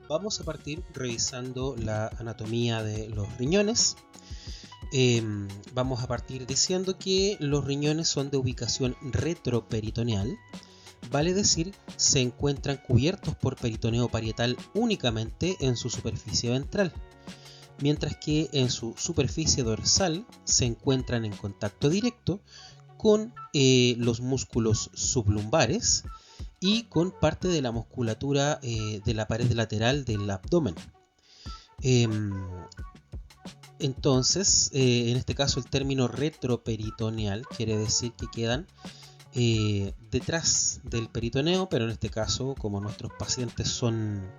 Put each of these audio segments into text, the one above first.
Vamos a partir revisando la anatomía de los riñones. Vamos a partir diciendo que los riñones son de ubicación retroperitoneal, vale decir, se encuentran cubiertos por peritoneo parietal únicamente en su superficie ventral, mientras que en su superficie dorsal se encuentran en contacto directo con los músculos sublumbares y con parte de la musculatura de la pared lateral del abdomen. Entonces, en este caso el término retroperitoneal quiere decir que quedan detrás del peritoneo, pero en este caso, como nuestros pacientes son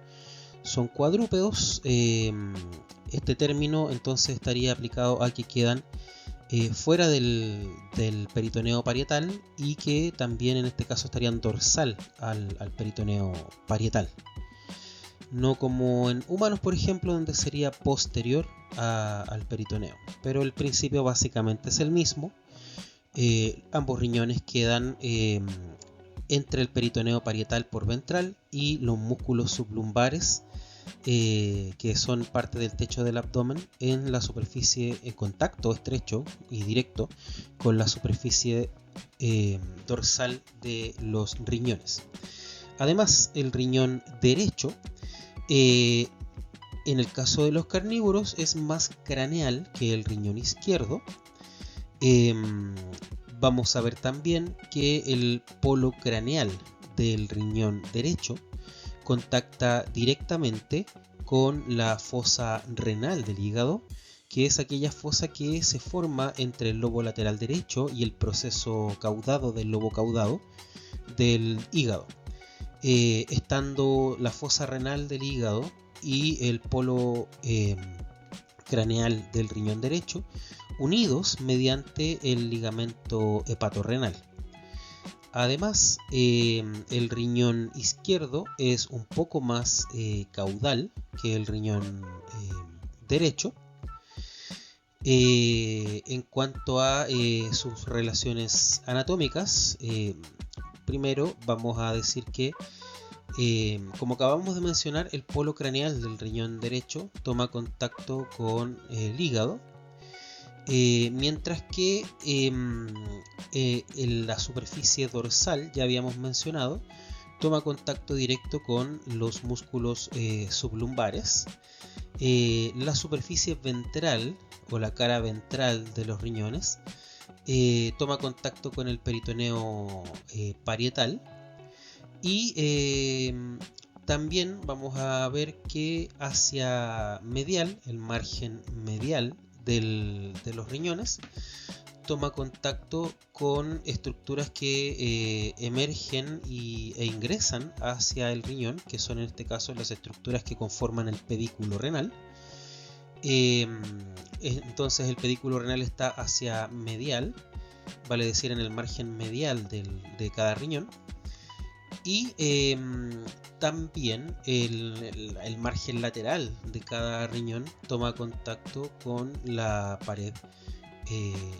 cuadrúpedos, este término entonces estaría aplicado a que quedan fuera del peritoneo parietal y que también en este caso estarían dorsal al peritoneo parietal. No como en humanos, por ejemplo, donde sería posterior al peritoneo. Pero el principio básicamente es el mismo. Ambos riñones quedan entre el peritoneo parietal por ventral y los músculos sublumbares, que son parte del techo del abdomen, en la superficie en contacto estrecho y directo con la superficie dorsal de los riñones. Además, el riñón derecho, en el caso de los carnívoros, es más craneal que el riñón izquierdo. Vamos a ver también que el polo craneal del riñón derecho contacta directamente con la fosa renal del hígado, que es aquella fosa que se forma entre el lobo lateral derecho y el proceso caudado del lobo caudado del hígado. Estando la fosa renal del hígado y el polo craneal del riñón derecho unidos mediante el ligamento hepatorrenal. Además, el riñón izquierdo es un poco más caudal que el riñón derecho. En cuanto a sus relaciones anatómicas, primero vamos a decir que, como acabamos de mencionar, el polo craneal del riñón derecho toma contacto con el hígado, mientras que en la superficie dorsal, ya habíamos mencionado, toma contacto directo con los músculos sublumbares. La superficie ventral o la cara ventral de los riñones toma contacto con el peritoneo parietal. Y también vamos a ver que hacia medial, el margen medial de los riñones, toma contacto con estructuras que emergen e ingresan hacia el riñón, que son en este caso las estructuras que conforman el pedículo renal. Entonces el pedículo renal está hacia medial, vale decir en el margen medial de cada riñón. Y también el margen lateral de cada riñón toma contacto con la pared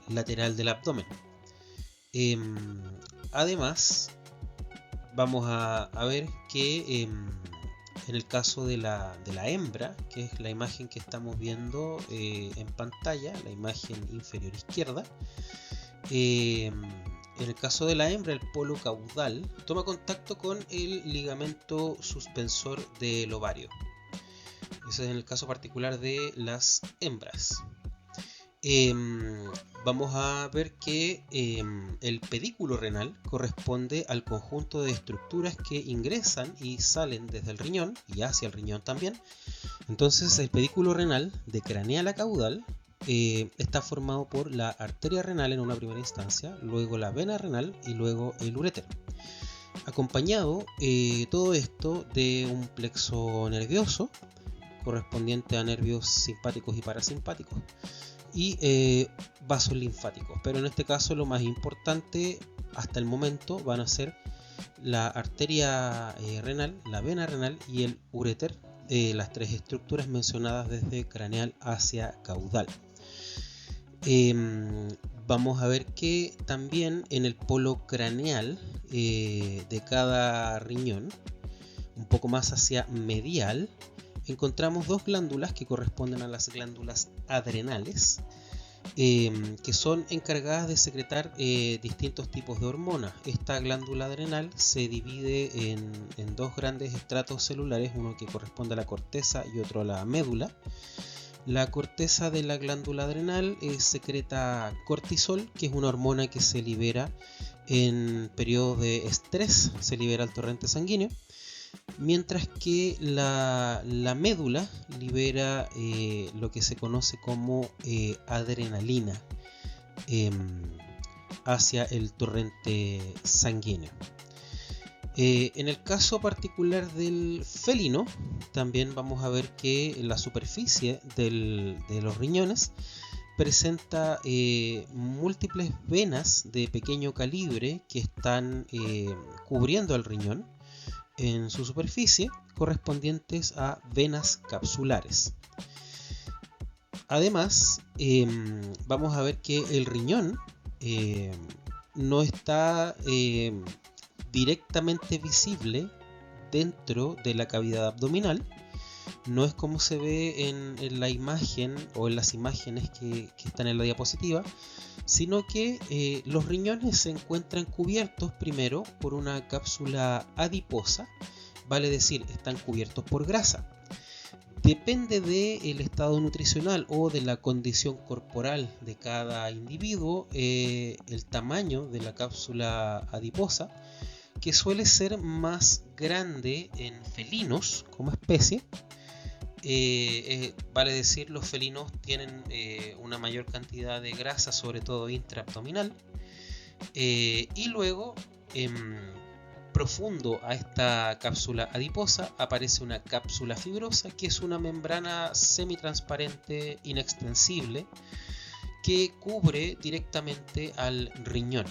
lateral del abdomen. Además, vamos a ver que en el caso de la hembra, que es la imagen que estamos viendo en pantalla, la imagen inferior izquierda, en el caso de la hembra, el polo caudal toma contacto con el ligamento suspensor del ovario. Ese es en el caso particular de las hembras. Vamos a ver que el pedículo renal corresponde al conjunto de estructuras que ingresan y salen desde el riñón y hacia el riñón también. Entonces el pedículo renal, de craneal a caudal, está formado por la arteria renal en una primera instancia, luego la vena renal y luego el uréter, acompañado todo esto de un plexo nervioso correspondiente a nervios simpáticos y parasimpáticos y vasos linfáticos. Pero en este caso lo más importante hasta el momento van a ser la arteria renal, la vena renal y el uréter, las tres estructuras mencionadas desde craneal hacia caudal. Vamos a ver que también en el polo craneal de cada riñón, un poco más hacia medial, encontramos dos glándulas que corresponden a las glándulas adrenales, que son encargadas de secretar distintos tipos de hormonas. Esta glándula adrenal se divide en dos grandes estratos celulares, uno que corresponde a la corteza y otro a la médula. La corteza de la glándula adrenal secreta cortisol, que es una hormona que se libera en periodos de estrés, se libera al torrente sanguíneo, mientras que la médula libera lo que se conoce como adrenalina hacia el torrente sanguíneo. En el caso particular del felino, también vamos a ver que la superficie de los riñones presenta múltiples venas de pequeño calibre que están cubriendo al riñón en su superficie, correspondientes a venas capsulares. Además, vamos a ver que el riñón no está directamente visible dentro de la cavidad abdominal. No es como se ve en la imagen o en las imágenes que están en la diapositiva, sino que los riñones se encuentran cubiertos primero por una cápsula adiposa, vale decir, están cubiertos por grasa. Depende del estado nutricional o de la condición corporal de cada individuo, el tamaño de la cápsula adiposa, que suele ser más grande en felinos como especie. Vale decir, los felinos tienen una mayor cantidad de grasa, sobre todo intraabdominal, y luego profundo a esta cápsula adiposa aparece una cápsula fibrosa, que es una membrana semitransparente inextensible que cubre directamente al riñón.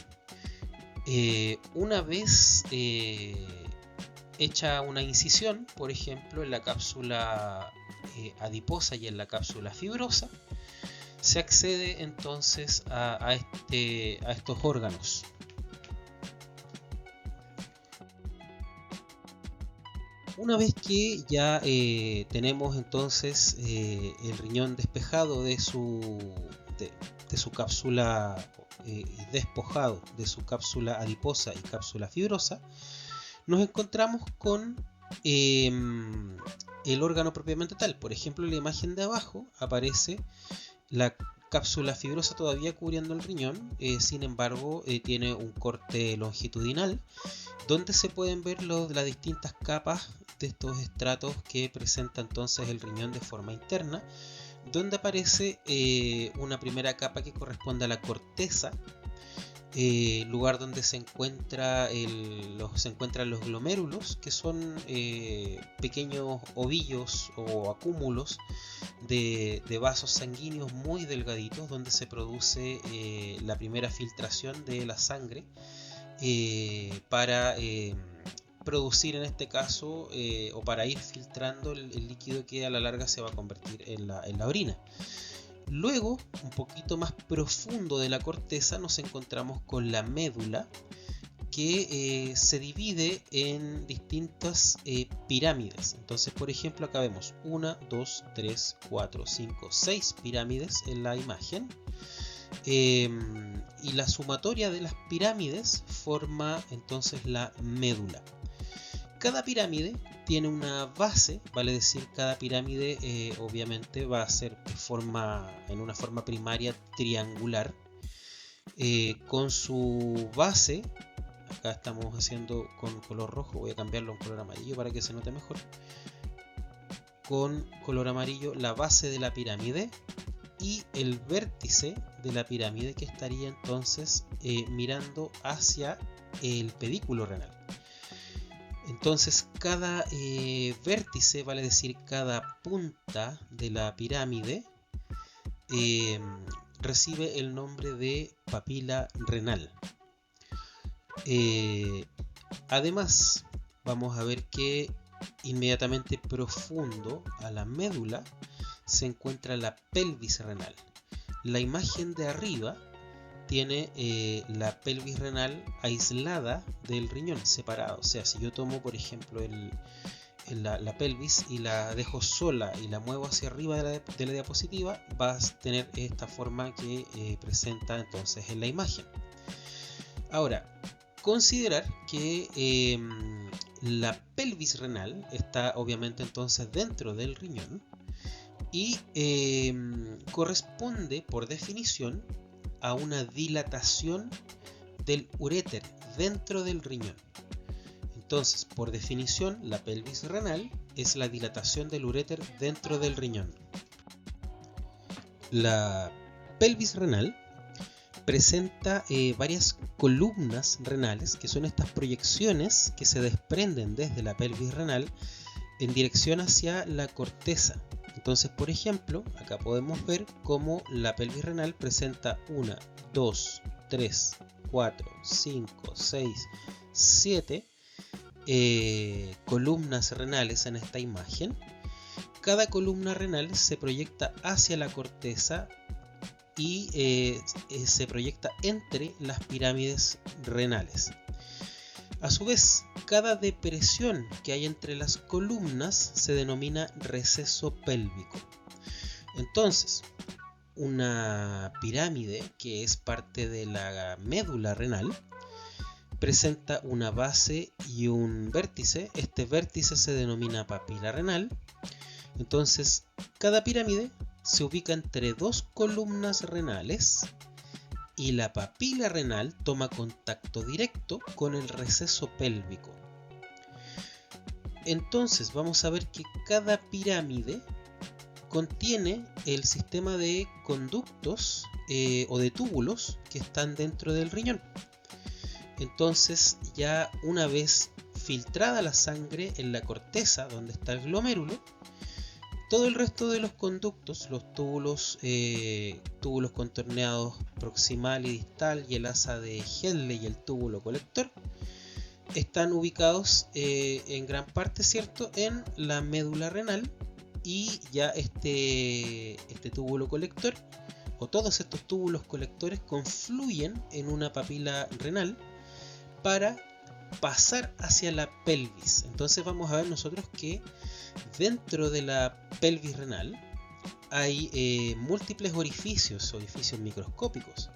Una vez hecha una incisión, por ejemplo, en la cápsula adiposa y en la cápsula fibrosa, se accede entonces a estos órganos. Una vez que ya tenemos entonces el riñón despejado de su cápsula, despojado de su cápsula adiposa y cápsula fibrosa, nos encontramos con el órgano propiamente tal. Por ejemplo, en la imagen de abajo aparece la cápsula fibrosa todavía cubriendo el riñón, sin embargo tiene un corte longitudinal donde se pueden ver las distintas capas de estos estratos que presenta entonces el riñón de forma interna, donde aparece una primera capa que corresponde a la corteza, lugar donde se encuentran los glomérulos, que son pequeños ovillos o acúmulos de vasos sanguíneos muy delgaditos, donde se produce la primera filtración de la sangre para producir, en este caso, o para ir filtrando el líquido que a la larga se va a convertir en la orina. Luego, un poquito más profundo de la corteza, nos encontramos con la médula, que se divide en distintas pirámides. Entonces, por ejemplo, acá vemos 1, 2, 3, 4, 5, 6 pirámides en la imagen. Y la sumatoria de las pirámides forma entonces la médula. Cada pirámide tiene una base, vale decir, cada pirámide obviamente va a ser en una forma primaria triangular, con su base. Acá estamos haciendo con color rojo, voy a cambiarlo a un color amarillo para que se note mejor. Con color amarillo la base de la pirámide y el vértice de la pirámide, que estaría entonces mirando hacia el pedículo renal. Entonces cada vértice, vale decir cada punta de la pirámide, recibe el nombre de papila renal. Además, vamos a ver que inmediatamente profundo a la médula se encuentra la pelvis renal. La imagen de arriba tiene la pelvis renal aislada del riñón, separado. O sea, si yo tomo, por ejemplo, la pelvis y la dejo sola y la muevo hacia arriba de la diapositiva, vas a tener esta forma que presenta entonces en la imagen. Ahora, considerar que la pelvis renal está obviamente entonces dentro del riñón y corresponde por definición a una dilatación del uréter dentro del riñón. Entonces, por definición, la pelvis renal es la dilatación del uréter dentro del riñón. La pelvis renal presenta varias columnas renales, que son estas proyecciones que se desprenden desde la pelvis renal en dirección hacia la corteza. Entonces, por ejemplo, acá podemos ver cómo la pelvis renal presenta 1, 2, 3, 4, 5, 6, 7 columnas renales en esta imagen. Cada columna renal se proyecta hacia la corteza y se proyecta entre las pirámides renales. A su vez, cada depresión que hay entre las columnas se denomina receso pélvico. Entonces, una pirámide que es parte de la médula renal presenta una base y un vértice. Este vértice se denomina papila renal. Entonces, cada pirámide se ubica entre dos columnas renales y la papila renal toma contacto directo con el receso pélvico. Entonces vamos a ver que cada pirámide contiene el sistema de conductos o de túbulos que están dentro del riñón. Entonces, ya una vez filtrada la sangre en la corteza donde está el glomérulo, todo el resto de los conductos, los túbulos contorneados proximal y distal y el asa de Henle y el túbulo colector, están ubicados en gran parte, ¿cierto?, en la médula renal, y ya este túbulo colector o todos estos túbulos colectores confluyen en una papila renal para pasar hacia la pelvis. Entonces vamos a ver nosotros que dentro de la pelvis renal hay múltiples orificios microscópicos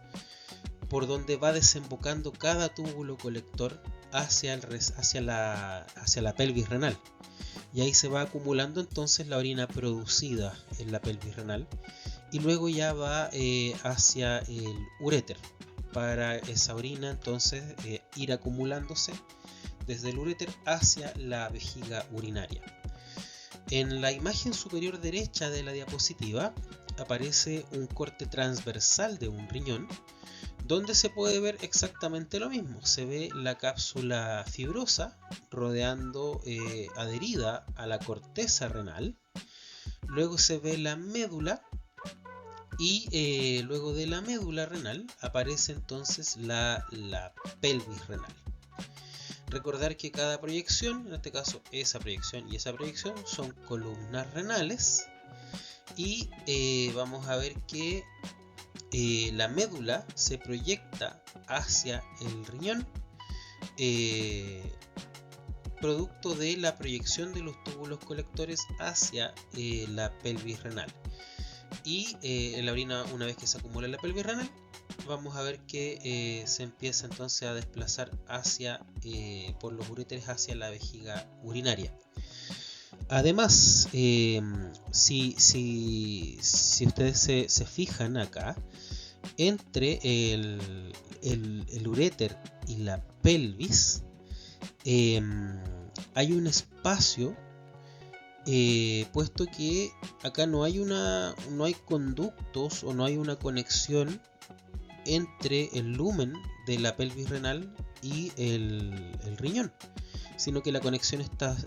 por donde va desembocando cada túbulo colector hacia la pelvis renal, y ahí se va acumulando entonces la orina producida en la pelvis renal y luego ya va hacia el uréter para esa orina entonces ir acumulándose desde el uréter hacia la vejiga urinaria. En la imagen superior derecha de la diapositiva aparece un corte transversal de un riñón donde se puede ver exactamente lo mismo. Se ve la cápsula fibrosa rodeando, adherida a la corteza renal. Luego se ve la médula y luego de la médula renal aparece entonces la pelvis renal. Recordar que cada proyección, en este caso esa proyección y esa proyección, son columnas renales, y vamos a ver que la médula se proyecta hacia el riñón producto de la proyección de los túbulos colectores hacia la pelvis renal, y en la orina, una vez que se acumula en la pelvis renal, vamos a ver que se empieza entonces a desplazar por los uréteres hacia la vejiga urinaria. Además, si ustedes se fijan acá, entre el uréter y la pelvis hay un espacio, puesto que acá no hay conductos o no hay una conexión entre el lumen de la pelvis renal y el riñón, sino que la conexión está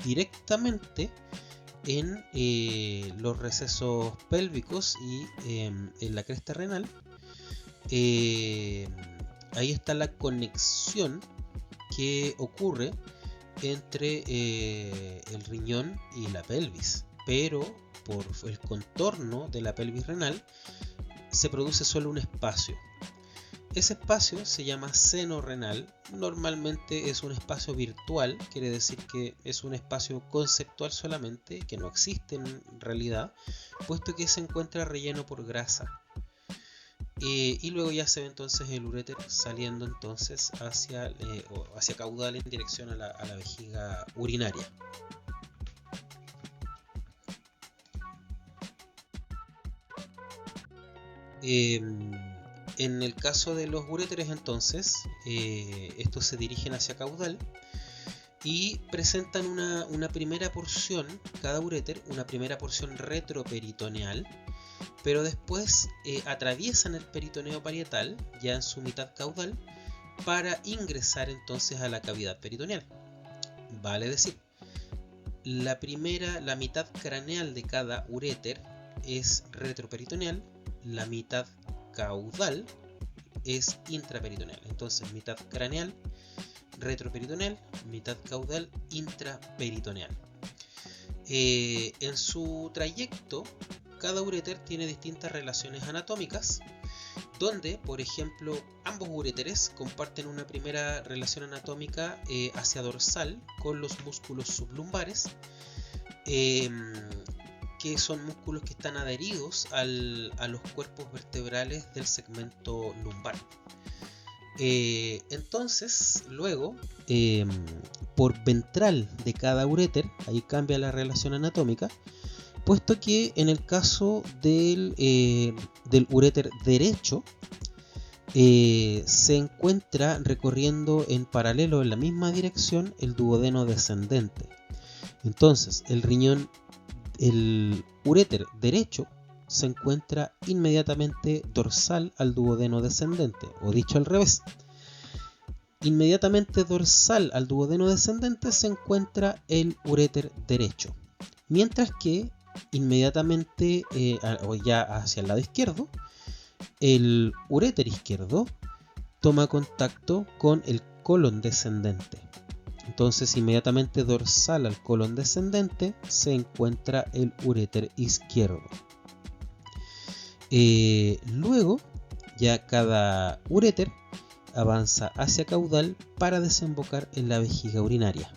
directamente en los recesos pélvicos y en la cresta renal. Ahí está la conexión que ocurre entre el riñón y la pelvis, pero por el contorno de la pelvis renal se produce solo un espacio. Ese espacio se llama seno renal. Normalmente es un espacio virtual, quiere decir que es un espacio conceptual solamente, que no existe en realidad, puesto que se encuentra relleno por grasa. Y luego ya se ve entonces el uréter saliendo entonces hacia caudal en dirección a la vejiga urinaria. En el caso de los uréteres entonces, estos se dirigen hacia caudal y presentan una primera porción, cada uréter, una primera porción retroperitoneal, pero después atraviesan el peritoneo parietal, ya en su mitad caudal, para ingresar entonces a la cavidad peritoneal. Vale decir, la mitad craneal de cada uréter es retroperitoneal, la mitad caudal es intraperitoneal. Entonces, mitad craneal, retroperitoneal, mitad caudal, intraperitoneal. En su trayecto, cada uréter tiene distintas relaciones anatómicas, donde, por ejemplo, ambos uréteres comparten una primera relación anatómica hacia dorsal con los músculos sublumbares, que son músculos que están adheridos a los cuerpos vertebrales del segmento lumbar. Entonces, luego, por ventral de cada uréter, ahí cambia la relación anatómica, puesto que en el caso del uréter derecho, se encuentra recorriendo en paralelo en la misma dirección el duodeno descendente. Entonces, el uréter derecho se encuentra inmediatamente dorsal al duodeno descendente, o dicho al revés, inmediatamente dorsal al duodeno descendente se encuentra el uréter derecho, mientras que inmediatamente o ya hacia el lado izquierdo, el uréter izquierdo toma contacto con el colon descendente. Entonces, inmediatamente dorsal al colon descendente se encuentra el uréter izquierdo. Luego, ya cada uréter avanza hacia caudal para desembocar en la vejiga urinaria.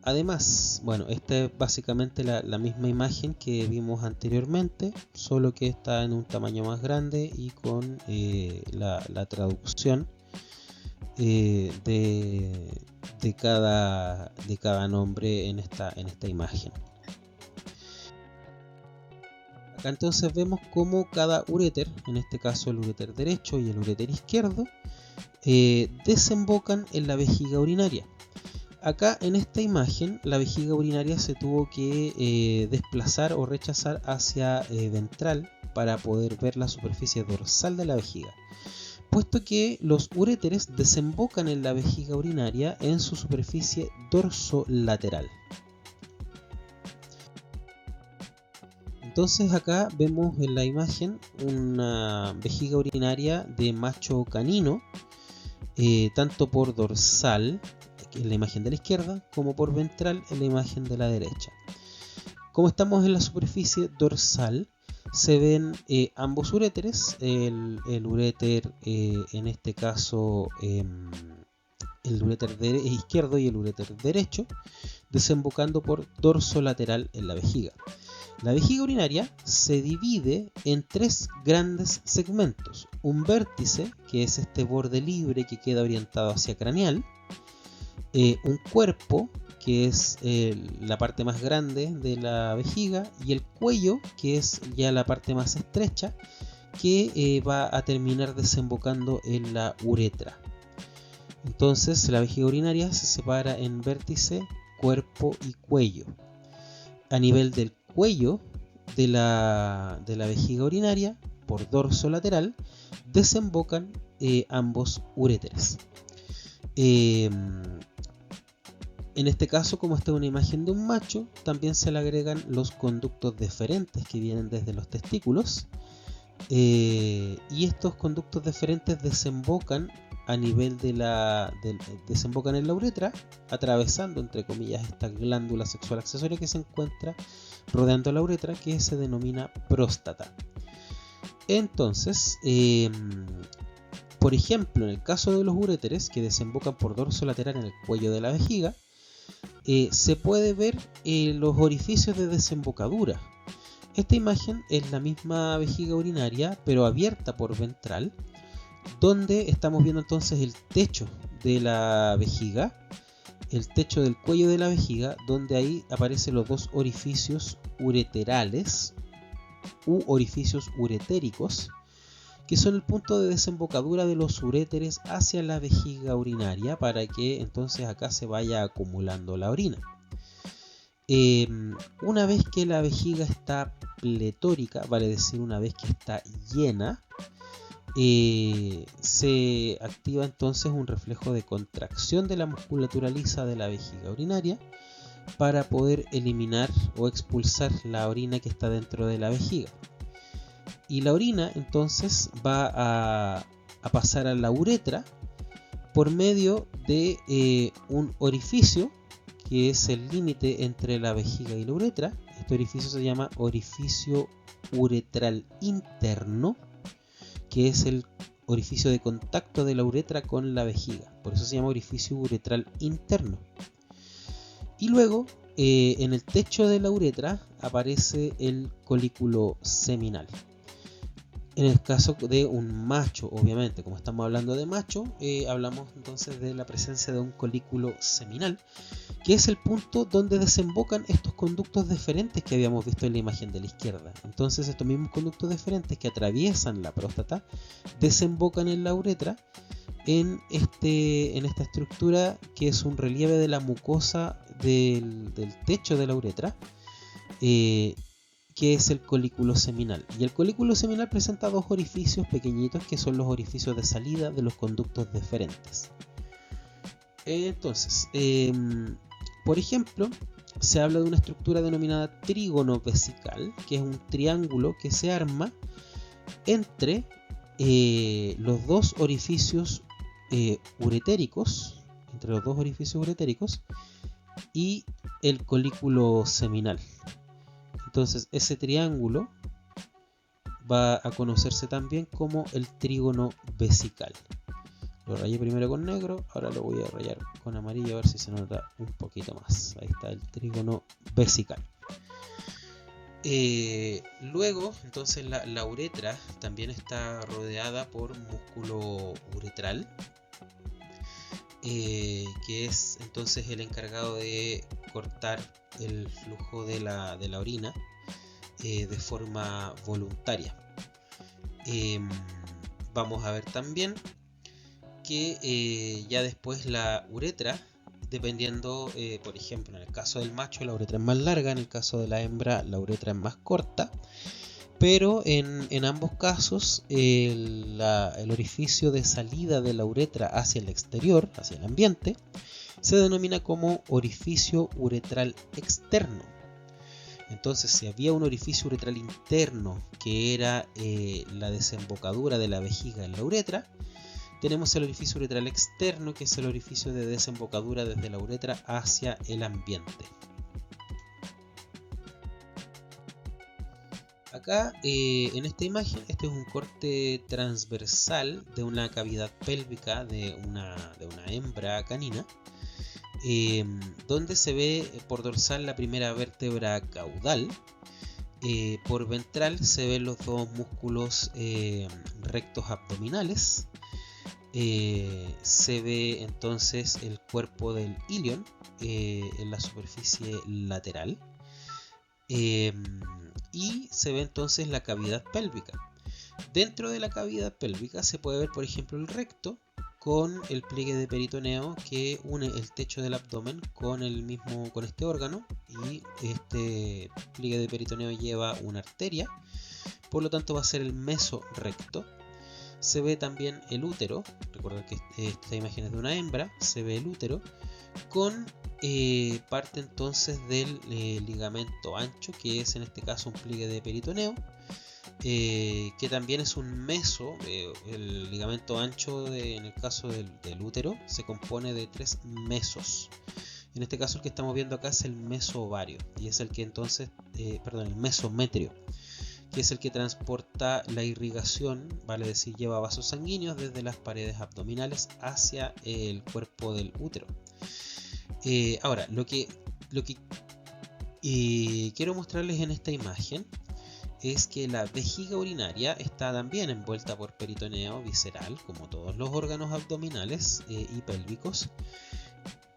Además, bueno, esta es básicamente la misma imagen que vimos anteriormente, solo que está en un tamaño más grande y con la traducción de cada nombre en esta imagen. Acá entonces vemos cómo cada uréter, en este caso el uréter derecho y el uréter izquierdo, desembocan en la vejiga urinaria. Acá en esta imagen la vejiga urinaria se tuvo que desplazar o rechazar hacia ventral para poder ver la superficie dorsal de la vejiga, puesto que los uréteres desembocan en la vejiga urinaria en su superficie dorsolateral. Entonces acá vemos en la imagen una vejiga urinaria de macho canino, tanto por dorsal, en la imagen de la izquierda, como por ventral en la imagen de la derecha. Como estamos en la superficie dorsal, se ven ambos uréteres, el uréter en este caso el uréter izquierdo y el uréter derecho, desembocando por dorsolateral en la vejiga. La vejiga urinaria se divide en tres grandes segmentos: un vértice, que es este borde libre que queda orientado hacia craneal, un cuerpo, que es la parte más grande de la vejiga, y el cuello, que es ya la parte más estrecha, que va a terminar desembocando en la uretra. Entonces la vejiga urinaria se separa en vértice, cuerpo y cuello. A nivel del cuello de la vejiga urinaria, por dorso lateral, desembocan ambos uréteres. En este caso, como esta es una imagen de un macho, también se le agregan los conductos deferentes que vienen desde los testículos, y estos conductos deferentes desembocan a nivel desembocan en la uretra, atravesando entre comillas esta glándula sexual accesoria que se encuentra rodeando la uretra, que se denomina próstata. Entonces, por ejemplo, en el caso de los uréteres que desembocan por dorso lateral en el cuello de la vejiga, se puede ver los orificios de desembocadura. Esta imagen es la misma vejiga urinaria, pero abierta por ventral, donde estamos viendo entonces el techo de la vejiga, el techo del cuello de la vejiga, donde ahí aparecen los dos orificios ureterales u orificios uretéricos, que son el punto de desembocadura de los uréteres hacia la vejiga urinaria, para que entonces acá se vaya acumulando la orina. Una vez que la vejiga está pletórica, vale decir una vez que está llena, se activa entonces un reflejo de contracción de la musculatura lisa de la vejiga urinaria para poder eliminar o expulsar la orina que está dentro de la vejiga. Y la orina entonces va a pasar a la uretra por medio de un orificio que es el límite entre la vejiga y la uretra. Este orificio se llama orificio uretral interno, que es el orificio de contacto de la uretra con la vejiga. Por eso se llama orificio uretral interno. Y luego, en el techo de la uretra aparece el colículo seminal. En el caso de un macho, obviamente, como estamos hablando de macho, hablamos entonces de la presencia de un colículo seminal, que es el punto donde desembocan estos conductos deferentes que habíamos visto en la imagen de la izquierda. Entonces estos mismos conductos deferentes que atraviesan la próstata desembocan en la uretra, en esta estructura que es un relieve de la mucosa del techo de la uretra, que es el colículo seminal. Y el colículo seminal presenta dos orificios pequeñitos que son los orificios de salida de los conductos deferentes. Entonces, por ejemplo, se habla de una estructura denominada trígono vesical, que es un triángulo que se arma entre los dos orificios uretéricos, y el colículo seminal. Entonces ese triángulo va a conocerse también como el trígono vesical. Lo rayé primero con negro, ahora lo voy a rayar con amarillo a ver si se nota un poquito más. Ahí está el trígono vesical. Luego, entonces la uretra también está rodeada por músculo uretral, que es entonces el encargado de cortar el flujo de la orina de forma voluntaria. Vamos a ver también que ya después la uretra, dependiendo, por ejemplo, en el caso del macho la uretra es más larga, en el caso de la hembra la uretra es más corta, pero en ambos casos el orificio de salida de la uretra hacia el exterior, hacia el ambiente, se denomina como orificio uretral externo. Entonces, si había un orificio uretral interno que era la desembocadura de la vejiga en la uretra, tenemos el orificio uretral externo, que es el orificio de desembocadura desde la uretra hacia el ambiente. Acá en esta imagen, este es un corte transversal de una cavidad pélvica de una hembra canina, donde se ve por dorsal la primera vértebra caudal. Por ventral se ven los dos músculos rectos abdominales. Se ve entonces el cuerpo del ilion en la superficie lateral. Y se ve entonces la cavidad pélvica. Dentro de la cavidad pélvica se puede ver, por ejemplo, el recto con el pliegue de peritoneo que une el techo del abdomen con este órgano, y este pliegue de peritoneo lleva una arteria, por lo tanto va a ser el mesorrecto. Se ve también el útero, recordad que esta imagen es de una hembra, se ve el útero con parte entonces del ligamento ancho, que es en este caso un pliegue de peritoneo. que también es un meso. El ligamento ancho en el caso del útero se compone de 3 mesos. En este caso el que estamos viendo acá es el mesovario, y es el que entonces, el mesometrio, que es el que transporta la irrigación, vale decir, lleva vasos sanguíneos desde las paredes abdominales hacia el cuerpo del útero. Ahora, lo que quiero mostrarles en esta imagen es que la vejiga urinaria está también envuelta por peritoneo visceral, como todos los órganos abdominales y pélvicos,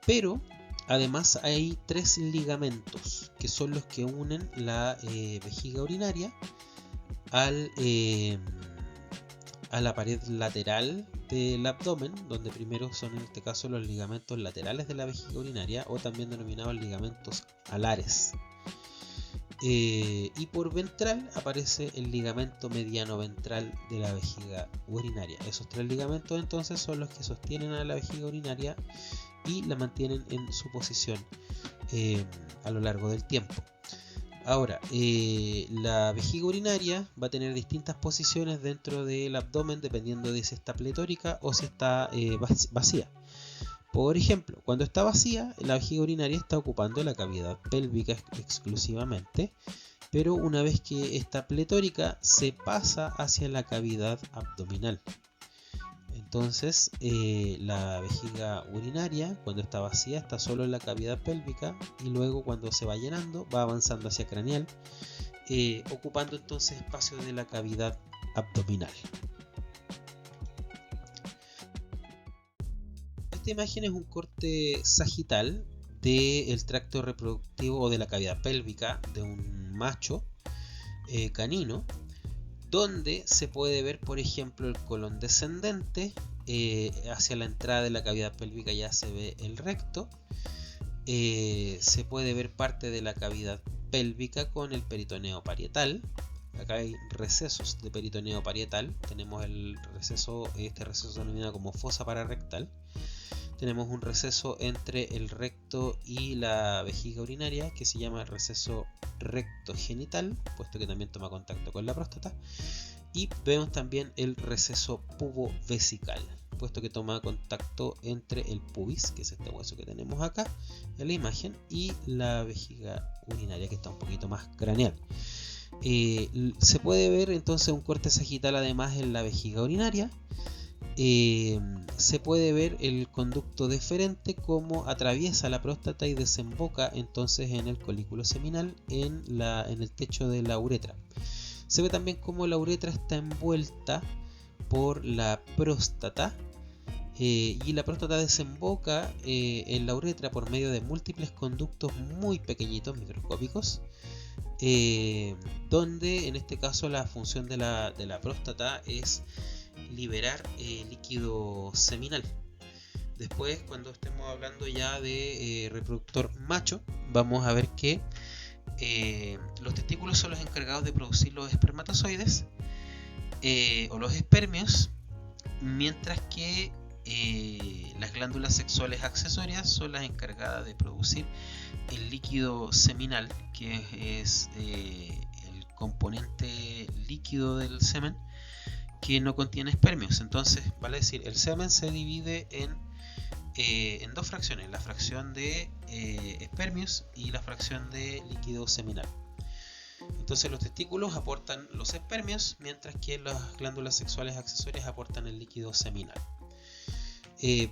pero además hay 3 ligamentos que son los que unen la vejiga urinaria a la pared lateral del abdomen, donde primero son en este caso los ligamentos laterales de la vejiga urinaria, o también denominados ligamentos alares. Y por ventral aparece el ligamento mediano ventral de la vejiga urinaria. Esos 3 ligamentos entonces son los que sostienen a la vejiga urinaria y la mantienen en su posición a lo largo del tiempo. Ahora, la vejiga urinaria va a tener distintas posiciones dentro del abdomen dependiendo de si está pletórica o si está vacía. Por ejemplo, cuando está vacía, la vejiga urinaria está ocupando la cavidad pélvica exclusivamente, pero una vez que está pletórica se pasa hacia la cavidad abdominal. Entonces, la vejiga urinaria, cuando está vacía, está solo en la cavidad pélvica, y luego cuando se va llenando, va avanzando hacia craneal, ocupando entonces espacio de la cavidad abdominal. Esta imagen es un corte sagital del tracto reproductivo o de la cavidad pélvica de un macho canino, donde se puede ver, por ejemplo, el colon descendente. Hacia la entrada de la cavidad pélvica ya se ve el recto. Se puede ver parte de la cavidad pélvica con el peritoneo parietal. Acá hay recesos de peritoneo parietal. Tenemos el receso, este receso se denomina como fosa pararectal. Tenemos un receso entre el recto y la vejiga urinaria que se llama receso rectogenital, puesto que también toma contacto con la próstata. Y vemos también el receso pubovesical, puesto que toma contacto entre el pubis, que es este hueso que tenemos acá en la imagen, y la vejiga urinaria, que está un poquito más craneal. Se puede ver entonces un corte sagital además en la vejiga urinaria. Se puede ver el conducto deferente como atraviesa la próstata y desemboca entonces en el colículo seminal en el techo de la uretra. Se ve también como la uretra está envuelta por la próstata, y la próstata desemboca en la uretra por medio de múltiples conductos muy pequeñitos, microscópicos, donde en este caso la función de la próstata es liberar líquido seminal. Después, cuando estemos hablando ya de reproductor macho, vamos a ver que los testículos son los encargados de producir los espermatozoides o los espermios, mientras que las glándulas sexuales accesorias son las encargadas de producir el líquido seminal, que es el componente líquido del semen que no contiene espermios. Entonces, vale decir, el semen se divide en 2 fracciones: la fracción de espermios y la fracción de líquido seminal. Entonces los testículos aportan los espermios, mientras que las glándulas sexuales accesorias aportan el líquido seminal.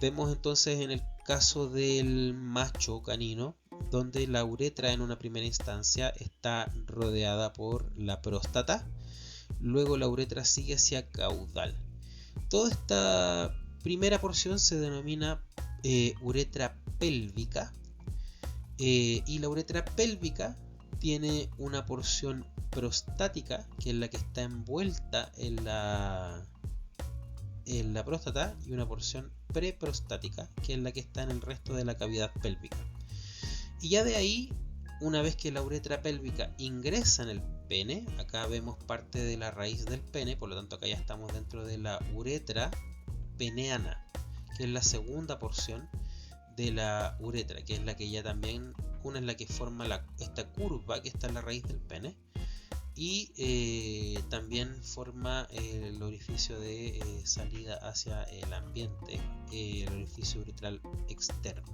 Vemos entonces en el caso del macho canino, donde la uretra en una primera instancia está rodeada por la próstata, luego la uretra sigue hacia caudal. Toda esta primera porción se denomina uretra pélvica, y la uretra pélvica tiene una porción prostática, que es la que está envuelta en la próstata, y una porción preprostática, que es la que está en el resto de la cavidad pélvica. Y ya de ahí, una vez que la uretra pélvica ingresa en el pene, acá vemos parte de la raíz del pene, por lo tanto acá ya estamos dentro de la uretra peneana, que es la segunda porción de la uretra, que es la que ya también, una es la que forma esta curva que está en la raíz del pene, y también forma el orificio de salida hacia el ambiente, el orificio uretral externo.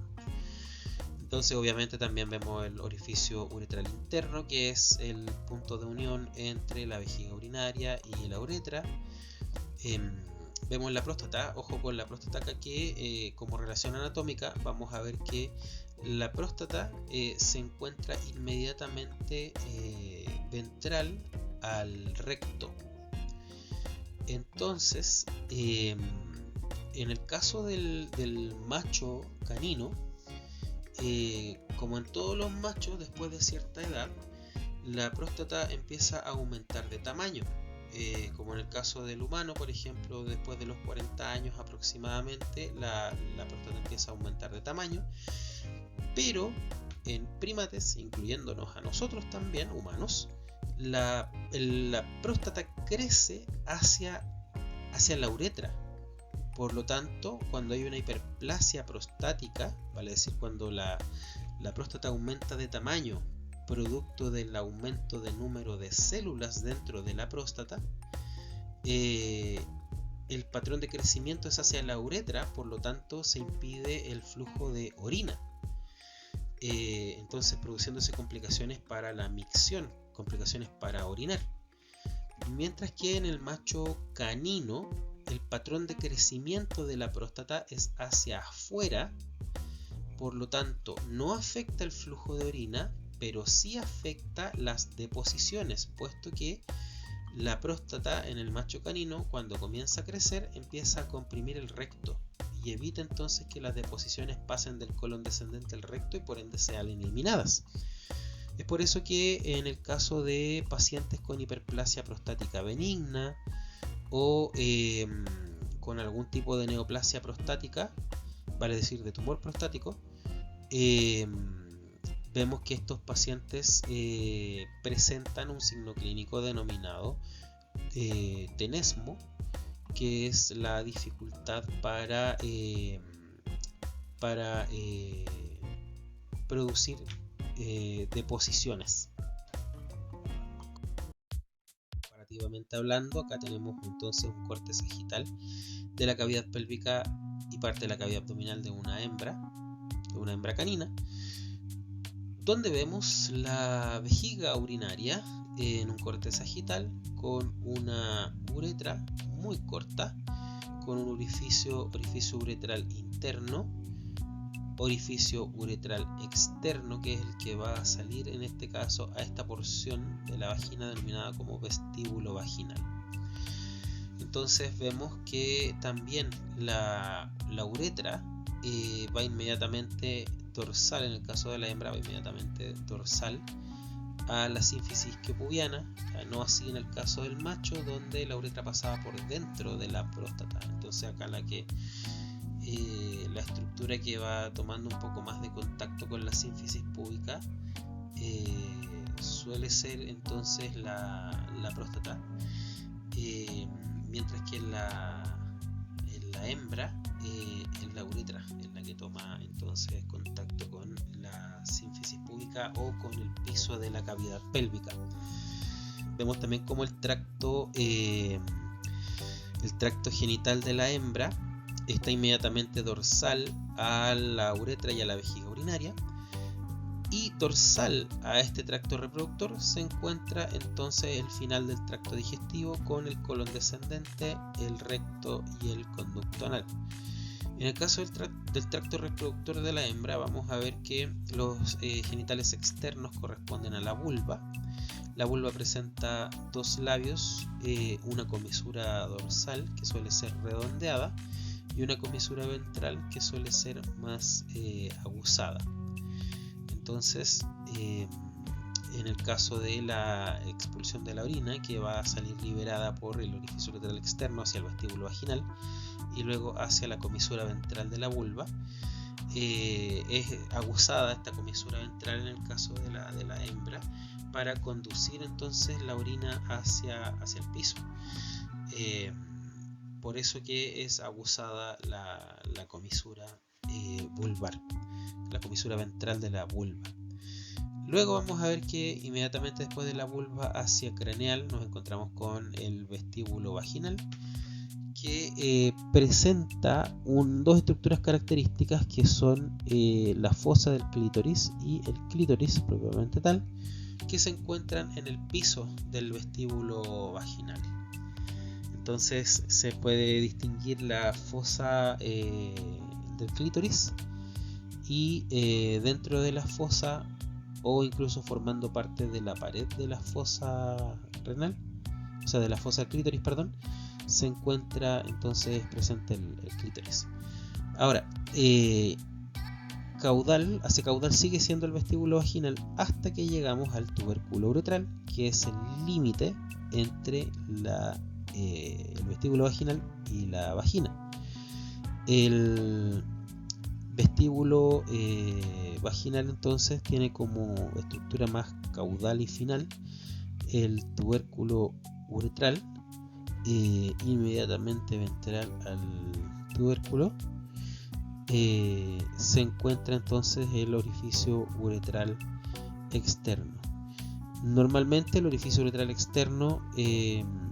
Entonces obviamente también vemos el orificio uretral interno, que es el punto de unión entre la vejiga urinaria y la uretra. Vemos la próstata, ojo con la próstata, que como relación anatómica vamos a ver que la próstata se encuentra inmediatamente ventral al recto. Entonces en el caso del macho canino, como en todos los machos, después de cierta edad la próstata empieza a aumentar de tamaño, como en el caso del humano, por ejemplo, después de los 40 años aproximadamente la próstata empieza a aumentar de tamaño, pero en primates, incluyéndonos a nosotros también, humanos, la próstata crece hacia la uretra. Por lo tanto, cuando hay una hiperplasia prostática, vale decir cuando la próstata aumenta de tamaño producto del aumento de número de células dentro de la próstata, el patrón de crecimiento es hacia la uretra, por lo tanto se impide el flujo de orina, entonces produciéndose complicaciones para la micción, complicaciones para orinar. Mientras que en el macho canino el patrón de crecimiento de la próstata es hacia afuera, por lo tanto no afecta el flujo de orina, pero sí afecta las deposiciones, puesto que la próstata en el macho canino, cuando comienza a crecer, empieza a comprimir el recto y evita entonces que las deposiciones pasen del colon descendente al recto y por ende sean eliminadas. Es por eso que en el caso de pacientes con hiperplasia prostática benigna o con algún tipo de neoplasia prostática, vale decir de tumor prostático, vemos que estos pacientes presentan un signo clínico denominado tenesmo, que es la dificultad para producir deposiciones. Comparativamente hablando, acá tenemos entonces un corte sagital de la cavidad pélvica y parte de la cavidad abdominal de una hembra canina, donde vemos la vejiga urinaria en un corte sagital con una uretra muy corta, con un orificio uretral interno, orificio uretral externo, que es el que va a salir en este caso a esta porción de la vagina denominada como vestíbulo vaginal. Entonces vemos que también la uretra va inmediatamente dorsal, en el caso de la hembra va inmediatamente dorsal a la sínfisis isquiopubiana, no así en el caso del macho, donde la uretra pasaba por dentro de la próstata. Entonces acá la estructura que va tomando un poco más de contacto con la sínfisis púbica suele ser entonces la próstata, mientras que en la hembra es la uretra en la que toma entonces contacto con la sínfisis púbica o con el piso de la cavidad pélvica. Vemos también como el tracto genital de la hembra está inmediatamente dorsal a la uretra y a la vejiga urinaria, y dorsal a este tracto reproductor se encuentra entonces el final del tracto digestivo con el colon descendente, el recto y el conducto anal. En el caso del tracto reproductor de la hembra vamos a ver que los genitales externos corresponden a la vulva. La vulva presenta dos labios, una comisura dorsal que suele ser redondeada y una comisura ventral que suele ser más aguzada. Entonces, en el caso de la expulsión de la orina, que va a salir liberada por el orificio uretral externo hacia el vestíbulo vaginal y luego hacia la comisura ventral de la vulva, es aguzada esta comisura ventral en el caso de la hembra para conducir entonces la orina hacia el piso. Por eso que es aguzada la comisura vulvar, la comisura ventral de la vulva. Luego vamos a ver que inmediatamente después de la vulva hacia craneal nos encontramos con el vestíbulo vaginal, que presenta dos estructuras características que son la fosa del clítoris y el clítoris propiamente tal, que se encuentran en el piso del vestíbulo vaginal. Entonces se puede distinguir la fosa del clítoris y dentro de la fosa, o incluso formando parte de la pared de la fosa renal, o sea de la fosa del clítoris, perdón, se encuentra entonces presente el clítoris. Ahora, hacia caudal sigue siendo el vestíbulo vaginal hasta que llegamos al tubérculo uretral, que es el límite entre el vestíbulo vaginal y la vagina. El vestíbulo vaginal entonces tiene como estructura más caudal y final el tubérculo uretral, inmediatamente ventral al tubérculo se encuentra entonces el orificio uretral externo. Normalmente el orificio uretral externo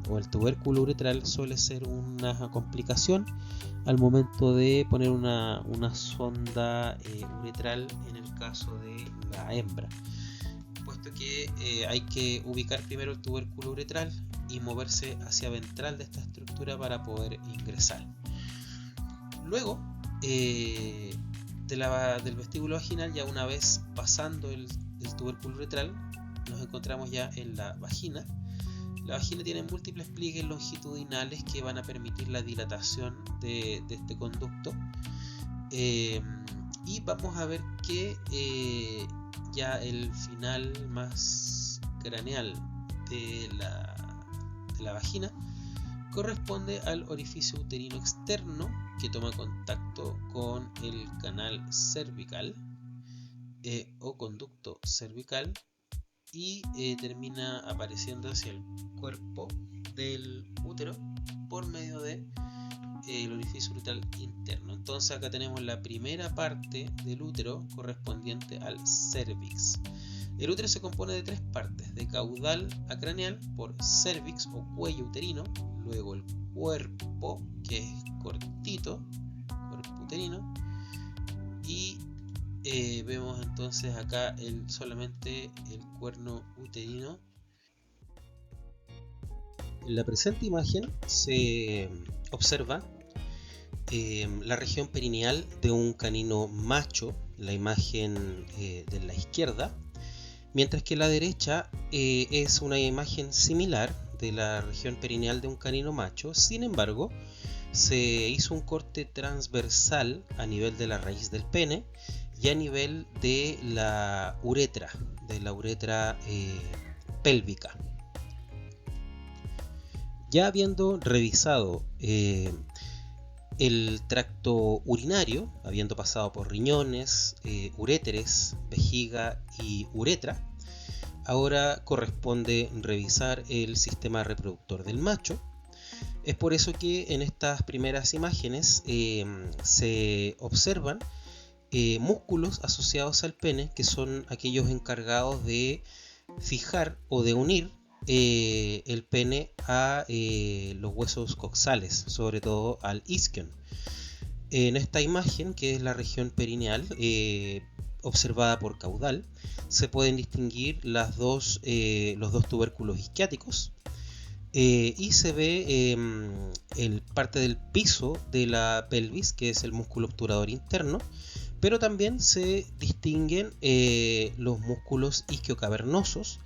o el tubérculo uretral suele ser una complicación al momento de poner una sonda uretral en el caso de la hembra, puesto que hay que ubicar primero el tubérculo uretral y moverse hacia ventral de esta estructura para poder ingresar. Luego del vestíbulo vaginal, ya una vez pasando el tubérculo uretral, nos encontramos ya en la vagina. La vagina tiene múltiples pliegues longitudinales que van a permitir la dilatación de este conducto, y vamos a ver que ya el final más craneal de la vagina corresponde al orificio uterino externo, que toma contacto con el canal cervical o conducto cervical, y termina apareciendo hacia el cuerpo del útero por medio de el orificio uretral interno. Entonces acá tenemos la primera parte del útero correspondiente al cervix. El útero se compone de tres partes: de caudal a craneal por cervix o cuello uterino, luego el cuerpo, que es cortito, cuerpo uterino, y vemos entonces acá solamente el cuerno uterino. En la presente imagen se observa la región perineal de un canino macho, la imagen de la izquierda, mientras que la derecha es una imagen similar de la región perineal de un canino macho. Sin embargo, se hizo un corte transversal a nivel de la raíz del pene y a nivel de la uretra pélvica. Ya habiendo revisado el tracto urinario, habiendo pasado por riñones, uréteres, vejiga y uretra, ahora corresponde revisar el sistema reproductor del macho. Es por eso que en estas primeras imágenes se observan músculos asociados al pene, que son aquellos encargados de fijar o de unir el pene a los huesos coxales, sobre todo al isquion. En esta imagen, que es la región perineal observada por caudal, se pueden distinguir los dos tubérculos isquiáticos, y se ve el parte del piso de la pelvis, que es el músculo obturador interno, pero también se distinguen los músculos isquiocavernosos,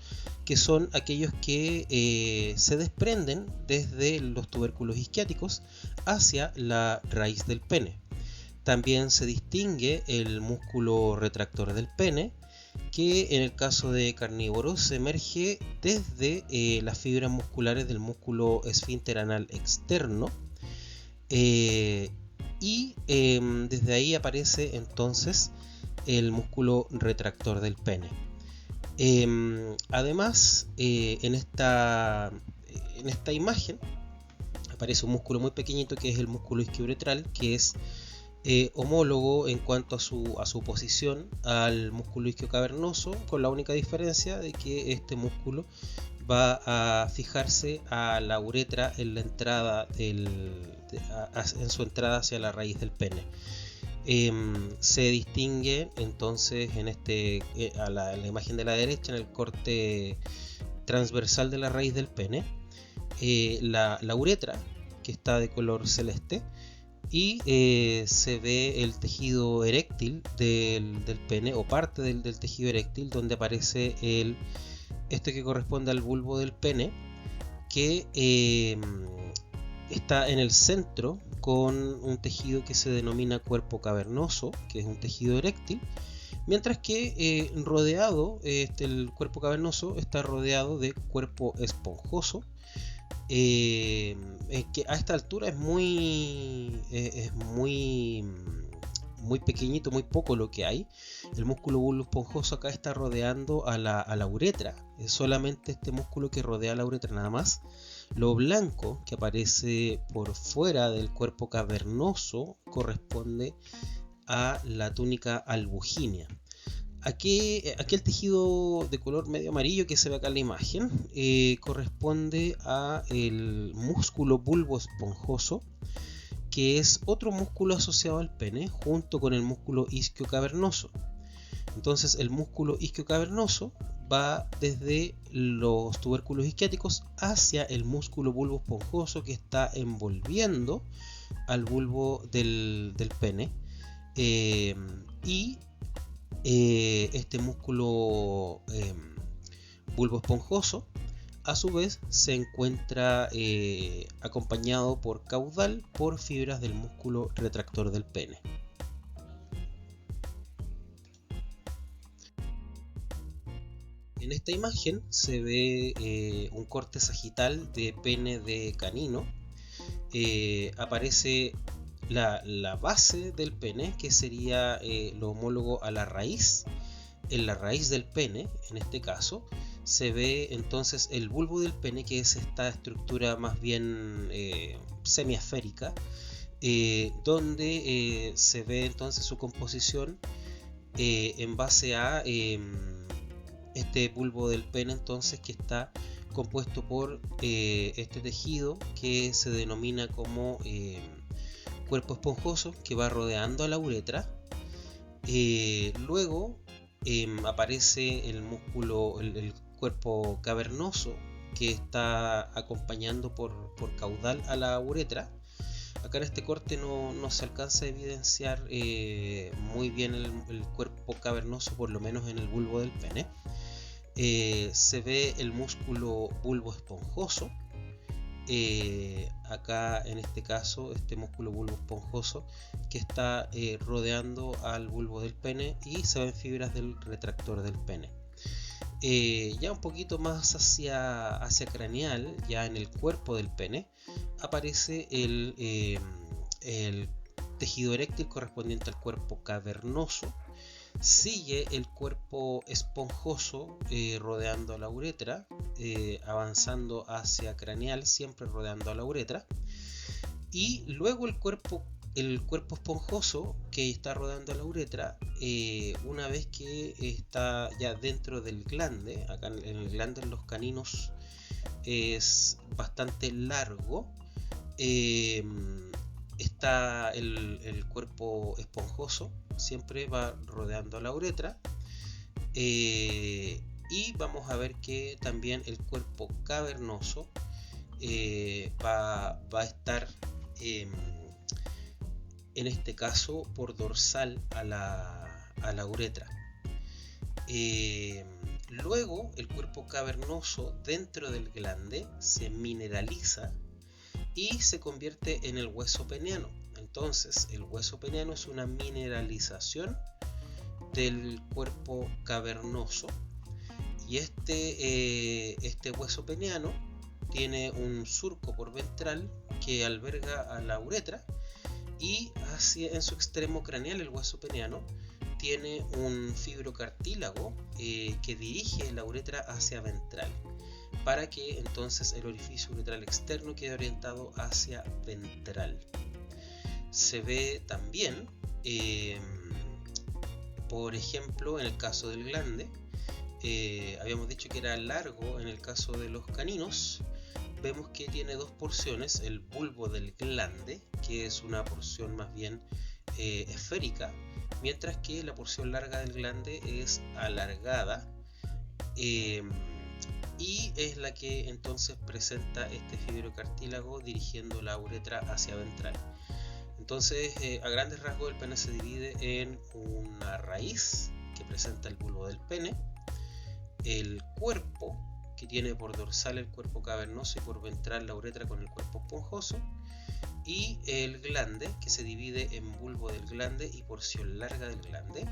que son aquellos que se desprenden desde los tubérculos isquiáticos hacia la raíz del pene. También se distingue el músculo retractor del pene, que en el caso de carnívoros emerge desde las fibras musculares del músculo esfínter anal externo, y desde ahí aparece entonces el músculo retractor del pene. Además, en esta imagen aparece un músculo muy pequeñito, que es el músculo isquiouretral, que es homólogo en cuanto a su posición al músculo isquiocavernoso, con la única diferencia de que este músculo va a fijarse a la uretra en la entrada en su entrada hacia la raíz del pene. Se distingue entonces en la imagen de la derecha, en el corte transversal de la raíz del pene, la uretra, que está de color celeste, y se ve el tejido eréctil del pene, o parte del tejido eréctil, donde aparece este que corresponde al bulbo del pene, que está en el centro con un tejido que se denomina cuerpo cavernoso, que es un tejido eréctil, mientras que rodeado, el cuerpo cavernoso está rodeado de cuerpo esponjoso, que a esta altura es muy pequeñito, muy poco lo que hay. El músculo bulbo esponjoso acá está rodeando a la uretra, es solamente este músculo que rodea la uretra, nada más. Lo blanco que aparece por fuera del cuerpo cavernoso corresponde a la túnica albuginea. Aquí el tejido de color medio amarillo que se ve acá en la imagen corresponde a el músculo bulbo esponjoso, que es otro músculo asociado al pene junto con el músculo isquiocavernoso. Entonces el músculo isquiocavernoso va desde los tubérculos isquiáticos hacia el músculo bulbo esponjoso que está envolviendo al bulbo del pene, y este músculo bulbo esponjoso a su vez se encuentra acompañado por caudal por fibras del músculo retractor del pene. En esta imagen se ve un corte sagital de pene de canino. Aparece la base del pene, que sería lo homólogo a la raíz. En la raíz del pene, en este caso, se ve entonces el bulbo del pene, que es esta estructura más bien semiesférica, donde se ve entonces su composición en base a este bulbo del pene, entonces, que está compuesto por este tejido que se denomina como cuerpo esponjoso, que va rodeando a la uretra. Luego aparece el músculo, el cuerpo cavernoso, que está acompañando por caudal a la uretra. Acá en este corte no se alcanza a evidenciar muy bien el cuerpo cavernoso, por lo menos en el bulbo del pene. Se ve el músculo bulbo esponjoso. Acá en este caso, este músculo bulbo esponjoso que está rodeando al bulbo del pene, y se ven fibras del retractor del pene. Ya un poquito más hacia craneal, ya en el cuerpo del pene, aparece el tejido eréctil correspondiente al cuerpo cavernoso. Sigue el cuerpo esponjoso rodeando a la uretra, avanzando hacia craneal, siempre rodeando a la uretra, y luego el cuerpo esponjoso que está rodeando a la uretra, una vez que está ya dentro del glande. Acá en el glande, en los caninos, es bastante largo. Está el cuerpo esponjoso, siempre va rodeando a la uretra, y vamos a ver que también el cuerpo cavernoso va a estar en este caso por dorsal a la uretra. Luego el cuerpo cavernoso dentro del glande se mineraliza y se convierte en el hueso peniano. Entonces el hueso peniano es una mineralización del cuerpo cavernoso, y este hueso peniano tiene un surco por ventral que alberga a la uretra, y en su extremo craneal, el hueso peniano tiene un fibrocartílago que dirige la uretra hacia ventral, para que entonces el orificio uretral externo quede orientado hacia ventral. Se ve también, por ejemplo, en el caso del glande, habíamos dicho que era largo en el caso de los caninos. Vemos que tiene dos porciones, el bulbo del glande, que es una porción más bien esférica, mientras que la porción larga del glande es alargada, y es la que entonces presenta este fibrocartílago dirigiendo la uretra hacia ventral. Entonces, a grandes rasgos, el pene se divide en una raíz que presenta el bulbo del pene, el cuerpo, que tiene por dorsal el cuerpo cavernoso y por ventral la uretra con el cuerpo esponjoso, y el glande, que se divide en bulbo del glande y porción larga del glande.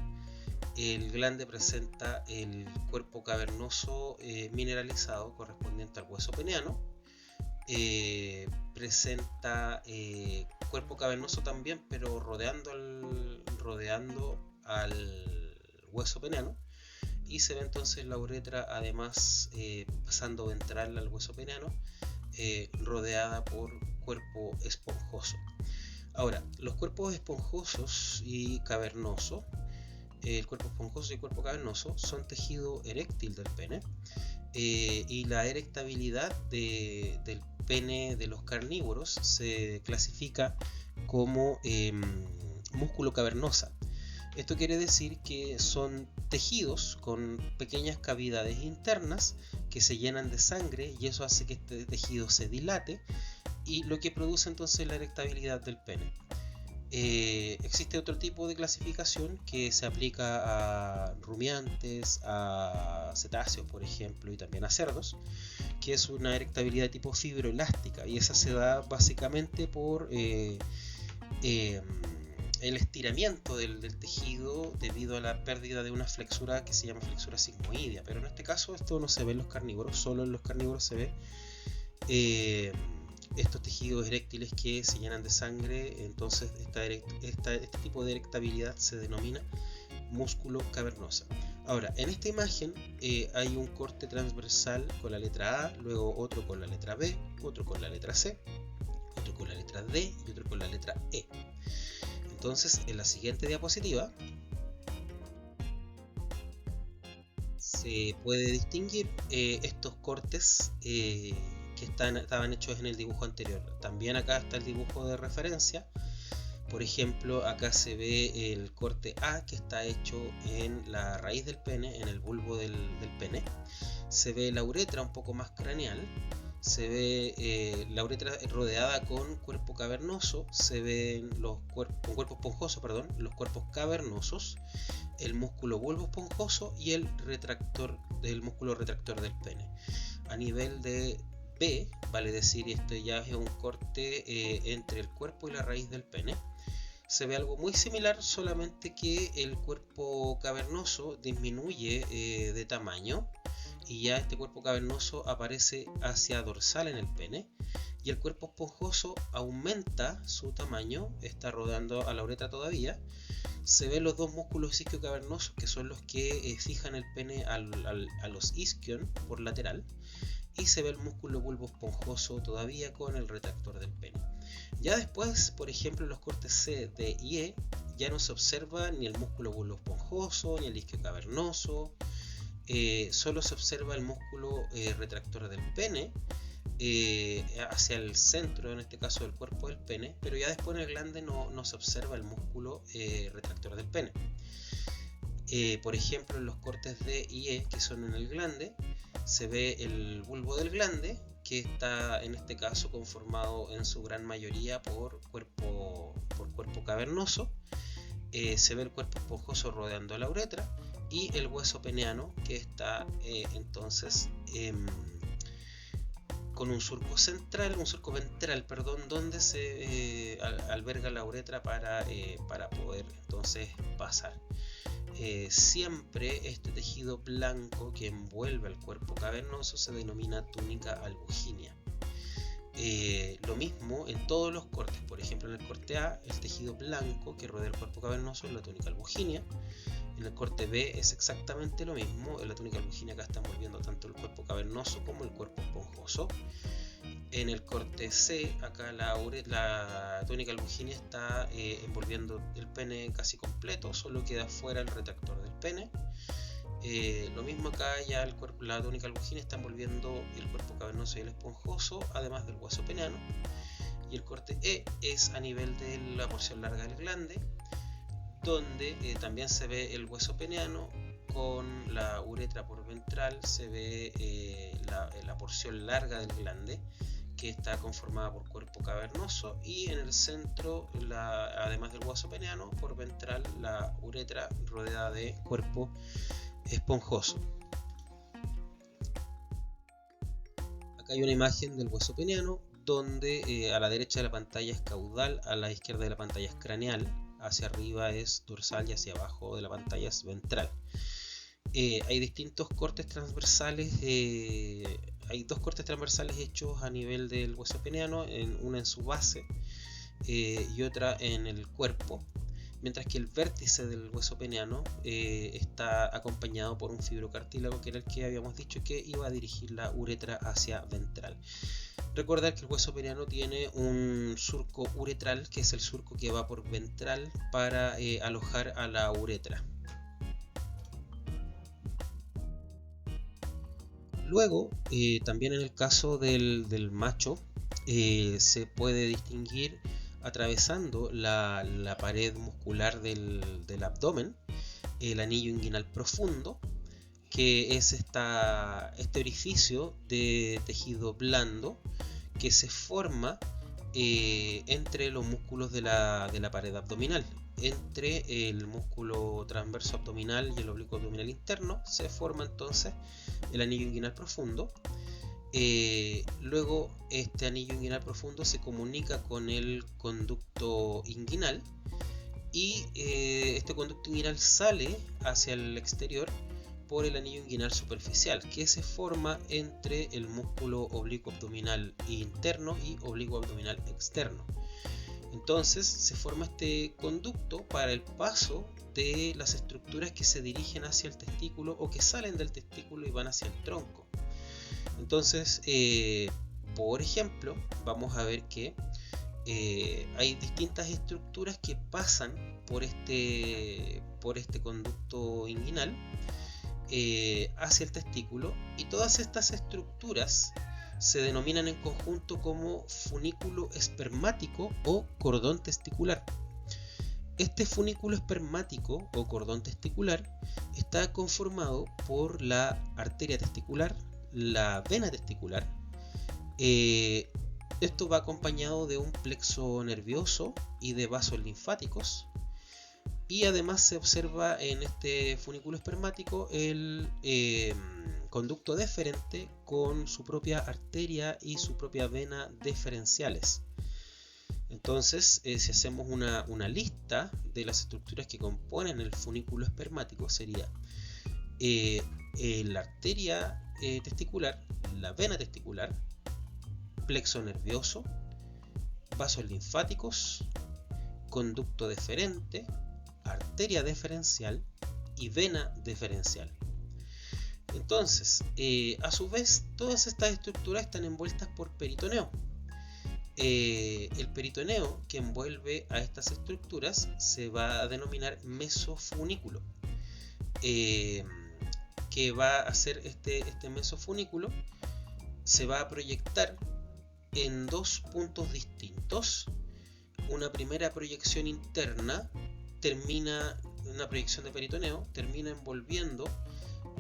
El glande presenta el cuerpo cavernoso mineralizado correspondiente al hueso peneano. Presenta cuerpo cavernoso también, pero rodeando al hueso peneano, y se ve entonces la uretra además pasando ventral al hueso peneano, rodeada por cuerpo esponjoso. Ahora, los cuerpos esponjosos y cavernosos, el cuerpo esponjoso y el cuerpo cavernoso, son tejido eréctil del pene, y la erectabilidad del pene de los carnívoros se clasifica como músculo cavernosa. Esto quiere decir que son tejidos con pequeñas cavidades internas que se llenan de sangre, y eso hace que este tejido se dilate, y lo que produce entonces la erectabilidad del pene. Existe otro tipo de clasificación que se aplica a rumiantes, a cetáceos por ejemplo, y también a cerdos, que es una erectabilidad tipo fibroelástica, y esa se da básicamente por el estiramiento del tejido debido a la pérdida de una flexura que se llama flexura sigmoidea. Pero en este caso esto no se ve en los carnívoros, solo en los carnívoros se ve estos tejidos eréctiles que se llenan de sangre. Entonces este tipo de erectabilidad se denomina músculo cavernosa. Ahora, en esta imagen hay un corte transversal con la letra A, luego otro con la letra B, otro con la letra C, otro con la letra D y otro con la letra E. Entonces, en la siguiente diapositiva se puede distinguir estos cortes que estaban hechos en el dibujo anterior. También acá está el dibujo de referencia. Por ejemplo, acá se ve el corte A, que está hecho en la raíz del pene, en el bulbo del pene. Se ve la uretra un poco más craneal. Se ve la uretra rodeada con cuerpo cavernoso. Se ven los cuerpo esponjoso, los cuerpos cavernosos, el músculo bulbo esponjoso y el músculo retractor del pene. A nivel de B, vale decir, esto ya es un corte entre el cuerpo y la raíz del pene. Se ve algo muy similar, solamente que el cuerpo cavernoso disminuye de tamaño, y ya este cuerpo cavernoso aparece hacia dorsal en el pene, y el cuerpo esponjoso aumenta su tamaño, está rodeando a la uretra todavía. Se ven los dos músculos isquiocavernosos, que son los que fijan el pene a los isquion por lateral, y se ve el músculo bulbo esponjoso todavía con el retractor del pene. Ya después, por ejemplo, en los cortes C, D y E, ya no se observa ni el músculo bulbo esponjoso ni el isquio cavernoso, solo se observa el músculo retractor del pene hacia el centro, en este caso del cuerpo del pene, pero ya después en el glande no se observa el músculo retractor del pene. Por ejemplo, en los cortes D y E, que son en el glande, se ve el bulbo del glande, que está en este caso conformado en su gran mayoría por cuerpo cavernoso. Se ve el cuerpo esponjoso rodeando la uretra, y el hueso peneano, que está entonces con un surco ventral, donde se alberga la uretra para poder entonces pasar. Siempre este tejido blanco que envuelve al cuerpo cavernoso se denomina túnica albuginea. Lo mismo en todos los cortes. Por ejemplo, en el corte A, el tejido blanco que rodea el cuerpo cavernoso es la túnica albuginea. En el corte B es exactamente lo mismo. En la túnica albuginea acá está envolviendo tanto el cuerpo cavernoso como el cuerpo esponjoso. En el corte C, acá la túnica albuginia está envolviendo el pene casi completo, solo queda fuera el retractor del pene. Lo mismo acá, ya la túnica albuginia está envolviendo el cuerpo cavernoso y el esponjoso, además del hueso peneano. Y el corte E es a nivel de la porción larga del glande, donde también se ve el hueso peneano. Con la uretra por ventral se ve la porción larga del glande, que está conformada por cuerpo cavernoso, y en el centro, además del hueso peneano, por ventral la uretra rodeada de cuerpo esponjoso. Acá hay una imagen del hueso peneano, donde a la derecha de la pantalla es caudal, a la izquierda de la pantalla es craneal, hacia arriba es dorsal y hacia abajo de la pantalla es ventral. Hay distintos cortes transversales, hay dos cortes transversales hechos a nivel del hueso peneano, una en su base y otra en el cuerpo, mientras que el vértice del hueso peneano está acompañado por un fibrocartílago, que era el que habíamos dicho que iba a dirigir la uretra hacia ventral. Recordar que el hueso peneano tiene un surco uretral, que es el surco que va por ventral para alojar a la uretra. Luego, también en el caso del macho, se puede distinguir atravesando la pared muscular del abdomen el anillo inguinal profundo, que es este orificio de tejido blando que se forma entre los músculos de la pared abdominal. Entre el músculo transverso abdominal y el oblicuo abdominal interno se forma entonces el anillo inguinal profundo. Luego este anillo inguinal profundo se comunica con el conducto inguinal, y este conducto inguinal sale hacia el exterior por el anillo inguinal superficial, que se forma entre el músculo oblicuo abdominal interno y oblicuo abdominal externo. Entonces se forma este conducto para el paso de las estructuras que se dirigen hacia el testículo o que salen del testículo y van hacia el tronco. Entonces, por ejemplo, vamos a ver que hay distintas estructuras que pasan por este conducto inguinal hacia el testículo, y todas estas estructuras se denominan en conjunto como funículo espermático o cordón testicular. Este funículo espermático o cordón testicular está conformado por la arteria testicular, la vena testicular. Esto va acompañado de un plexo nervioso y de vasos linfáticos. Y además se observa en este funículo espermático el conducto deferente con su propia arteria y su propia vena deferenciales. Entonces, si hacemos una lista de las estructuras que componen el funículo espermático, sería la arteria testicular, la vena testicular, plexo nervioso, vasos linfáticos, conducto deferente, arteria deferencial y vena deferencial. Entonces, a su vez, todas estas estructuras están envueltas por peritoneo. El peritoneo que envuelve a estas estructuras se va a denominar mesofunículo. Que va a hacer este mesofunículo, se va a proyectar en dos puntos distintos. Una primera proyección interna una proyección de peritoneo termina envolviendo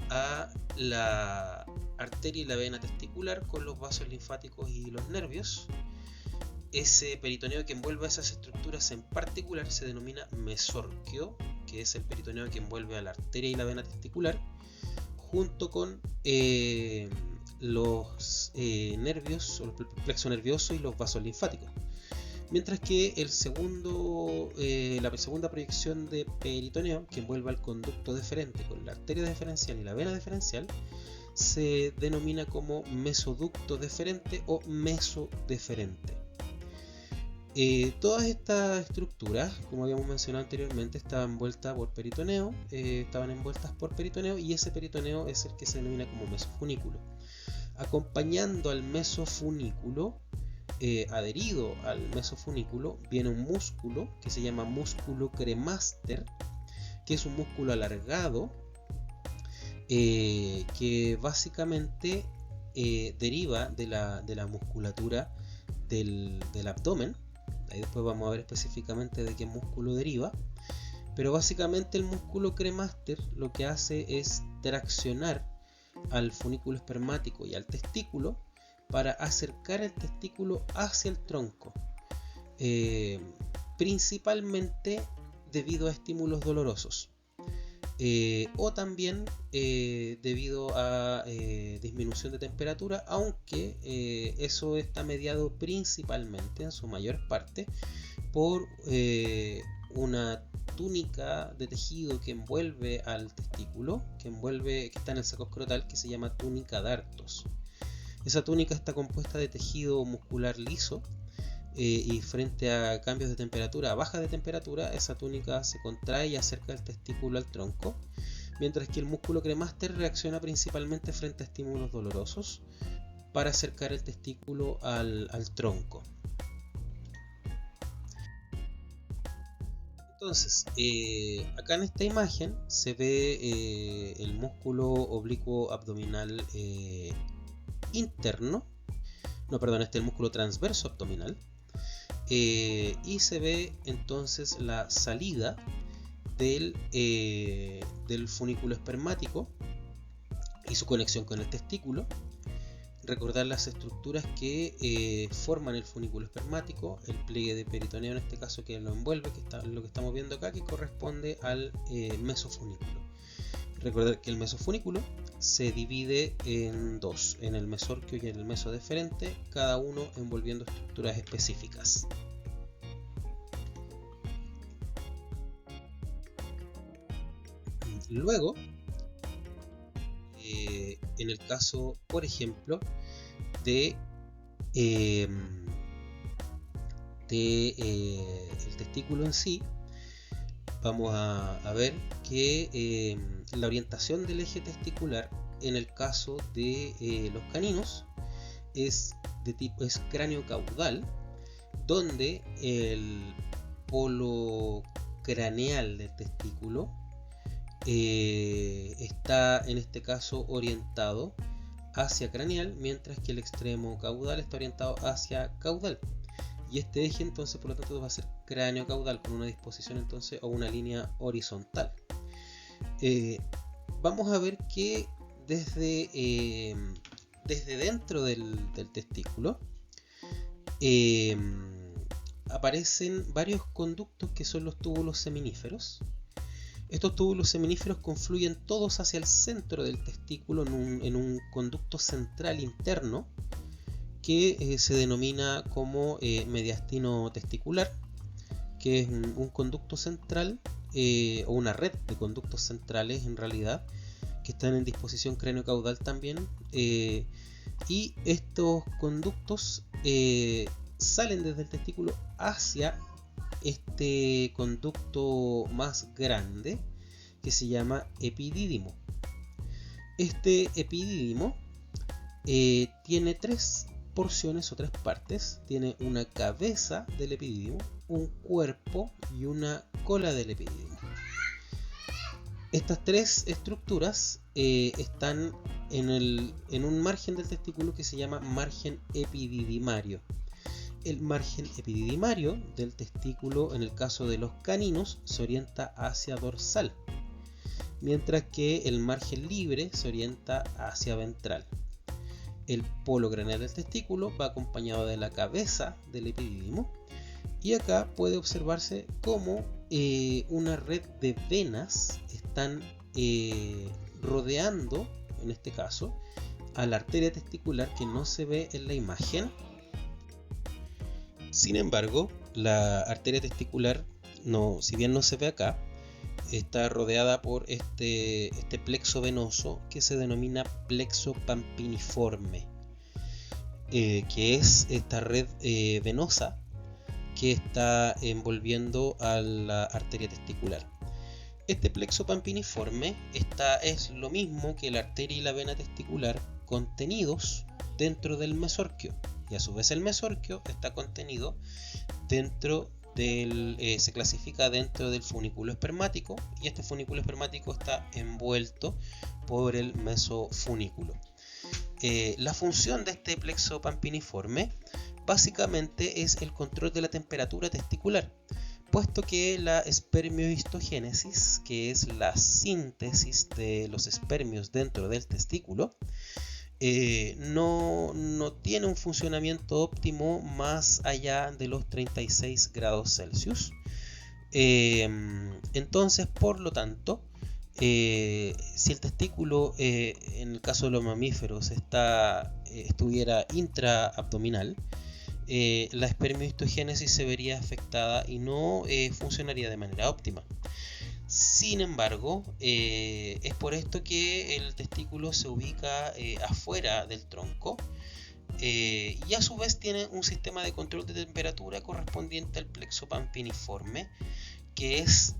a la arteria y la vena testicular con los vasos linfáticos y los nervios. Ese peritoneo que envuelve a esas estructuras en particular se denomina mesorquio, que es el peritoneo que envuelve a la arteria y la vena testicular, junto con los nervios, o el plexo nervioso y los vasos linfáticos. Mientras que la segunda proyección de peritoneo, que envuelve al conducto deferente con la arteria deferencial y la vena deferencial, se denomina como mesoducto deferente o mesodeferente. Todas estas estructuras, como habíamos mencionado anteriormente, estaban envueltas por peritoneo, y ese peritoneo es el que se denomina como mesofunículo. Acompañando al mesofunículo, adherido al mesofunículo, viene un músculo que se llama músculo cremaster, que es un músculo alargado que básicamente deriva de la musculatura del abdomen. Ahí después vamos a ver específicamente de qué músculo deriva, pero básicamente el músculo cremaster lo que hace es traccionar al funículo espermático y al testículo para acercar el testículo hacia el tronco, principalmente debido a estímulos dolorosos, o también debido a disminución de temperatura, aunque eso está mediado principalmente, en su mayor parte, por una túnica de tejido que envuelve al testículo, que está en el saco escrotal, que se llama túnica Dartos. Esa túnica está compuesta de tejido muscular liso, y frente a cambios de temperatura, a baja de temperatura, esa túnica se contrae y acerca el testículo al tronco, mientras que el músculo cremaster reacciona principalmente frente a estímulos dolorosos para acercar el testículo al tronco. Entonces, acá en esta imagen se ve el músculo oblicuo abdominal interno, no, perdón, este es el músculo transverso abdominal, y se ve entonces la salida del funículo espermático y su conexión con el testículo. Recordar las estructuras que forman el funículo espermático, el pliegue de peritoneo en este caso que lo envuelve, que está lo que estamos viendo acá, que corresponde al mesofunículo. Recordar que el mesofunículo se divide en dos, en el mesorquio y en el mesodeferente, cada uno envolviendo estructuras específicas. Luego, en el caso, por ejemplo, el testículo en sí, vamos a ver que la orientación del eje testicular en el caso de los caninos es cráneo caudal, donde el polo craneal del testículo está en este caso orientado hacia craneal, mientras que el extremo caudal está orientado hacia caudal, y este eje entonces por lo tanto va a ser cráneo caudal con una disposición entonces o una línea horizontal. Vamos a ver que desde dentro del testículo aparecen varios conductos que son los túbulos seminíferos. Estos túbulos seminíferos confluyen todos hacia el centro del testículo en un conducto central interno que se denomina como mediastino testicular, que es un conducto central o una red de conductos centrales en realidad, que están en disposición craneocaudal también, y estos conductos salen desde el testículo hacia este conducto más grande que se llama epidídimo. Este epidídimo tiene tres porciones o tres partes. Tiene una cabeza del epidídimo, un cuerpo y una cola del epidídimo. Estas tres estructuras están en un margen del testículo que se llama margen epididimario. El margen epididimario del testículo, en el caso de los caninos, se orienta hacia dorsal, mientras que el margen libre se orienta hacia ventral. El polo craneal del testículo va acompañado de la cabeza del epidídimo, y acá puede observarse cómo una red de venas están rodeando, en este caso, a la arteria testicular que no se ve en la imagen. Sin embargo, la arteria testicular, si bien no se ve acá, está rodeada por este plexo venoso que se denomina plexo pampiniforme, que es esta red venosa que está envolviendo a la arteria testicular. Este plexo pampiniforme es lo mismo que la arteria y la vena testicular contenidos dentro del mesorquio, y a su vez el mesorquio está contenido dentro se clasifica dentro del funículo espermático, y este funículo espermático está envuelto por el mesofunículo. La función de este plexo pampiniforme básicamente es el control de la temperatura testicular, puesto que la espermiohistogénesis, que es la síntesis de los espermios dentro del testículo, no tiene un funcionamiento óptimo más allá de los 36 grados Celsius. Entonces, por lo tanto, si el testículo, en el caso de los mamíferos, estuviera intraabdominal, la espermiohistogénesis se vería afectada y no funcionaría de manera óptima. Sin embargo, es por esto que el testículo se ubica afuera del tronco, y a su vez tiene un sistema de control de temperatura correspondiente al plexo pampiniforme, que es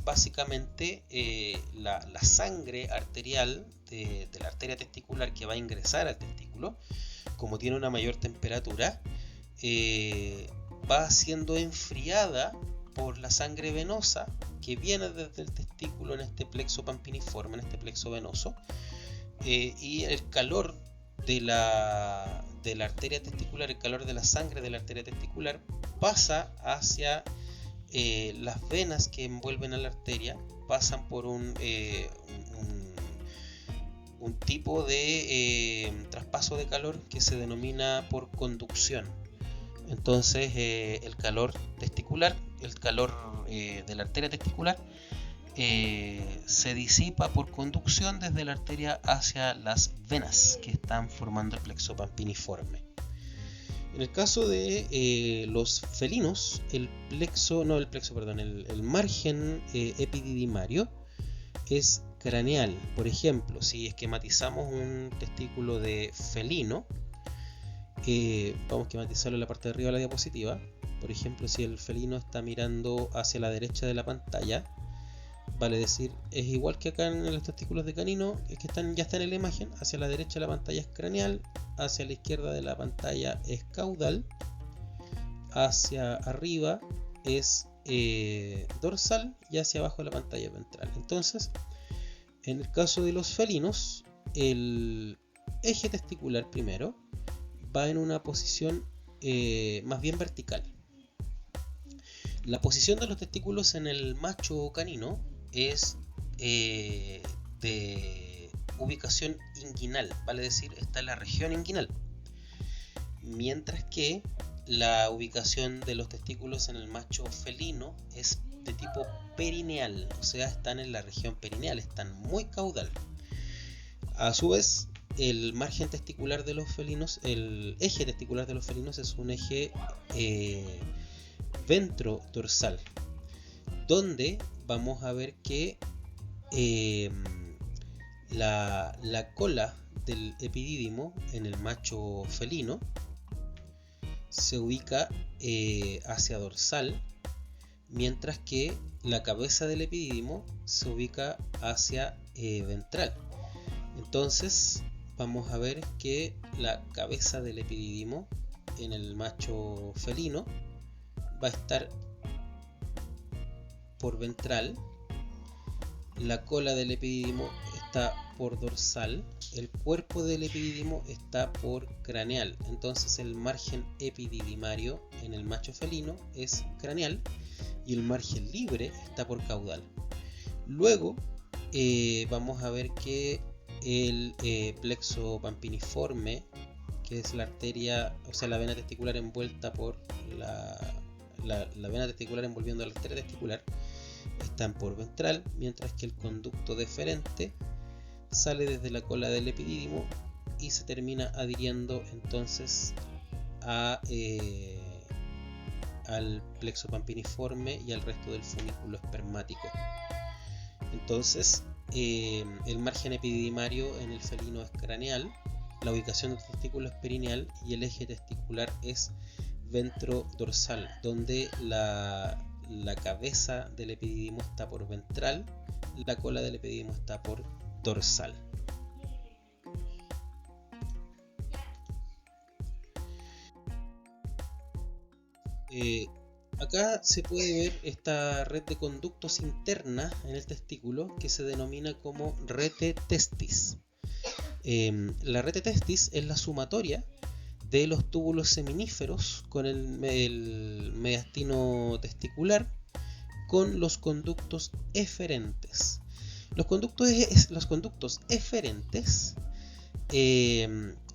básicamente la sangre arterial de la arteria testicular que va a ingresar al testículo. Como tiene una mayor temperatura, va siendo enfriada por la sangre venosa que viene desde el testículo en este plexo pampiniforme, en este plexo venoso, y el calor de la arteria testicular, el calor de la sangre de la arteria testicular pasa hacia las venas que envuelven a la arteria, pasan por un tipo de traspaso de calor que se denomina por conducción. Entonces el calor testicular, el calor de la arteria testicular se disipa por conducción desde la arteria hacia las venas que están formando el plexo pampiniforme. En el caso de los felinos, el margen epididymario es craneal. Por ejemplo, si esquematizamos un testículo de felino, vamos a esquematizarlo en la parte de arriba de la diapositiva. Por ejemplo, si el felino está mirando hacia la derecha de la pantalla, vale decir, es igual que acá en los testículos de canino, es que ya está en la imagen. Hacia la derecha de la pantalla es craneal, hacia la izquierda de la pantalla es caudal, hacia arriba es dorsal y hacia abajo de la pantalla ventral. Entonces, en el caso de los felinos, el eje testicular primero va en una posición más bien vertical. La posición de los testículos en el macho canino es de ubicación inguinal, vale decir, está en la región inguinal, mientras que la ubicación de los testículos en el macho felino es de tipo perineal, o sea, están en la región perineal, están muy caudal. A su vez, el margen testicular de los felinos, el eje testicular de los felinos es un eje ventrodorsal, donde vamos a ver que la cola del epidídimo en el macho felino se ubica hacia dorsal, mientras que la cabeza del epidídimo se ubica hacia ventral. Entonces vamos a ver que la cabeza del epidídimo en el macho felino va a estar por ventral, la cola del epidídimo está por dorsal, el cuerpo del epidídimo está por craneal. Entonces el margen epididymario en el macho felino es craneal y el margen libre está por caudal. Luego vamos a ver que el plexo pampiniforme, que es la arteria, o sea, la vena testicular envuelta por la vena testicular envolviendo la arteria testicular, están por ventral, mientras que el conducto deferente sale desde la cola del epidídimo y se termina adhiriendo entonces al plexo pampiniforme y al resto del funículo espermático. Entonces el margen epididymario en el felino es craneal, la ubicación del testículo es perineal y el eje testicular es ventrodorsal, donde la cabeza del epidídimo está por ventral, la cola del epidídimo está por dorsal. Eh, Acá se puede ver esta red de conductos interna en el testículo que se denomina como rete testis. La rete testis es la sumatoria de los túbulos seminíferos con el mediastino testicular con los conductos eferentes. Los conductos eferentes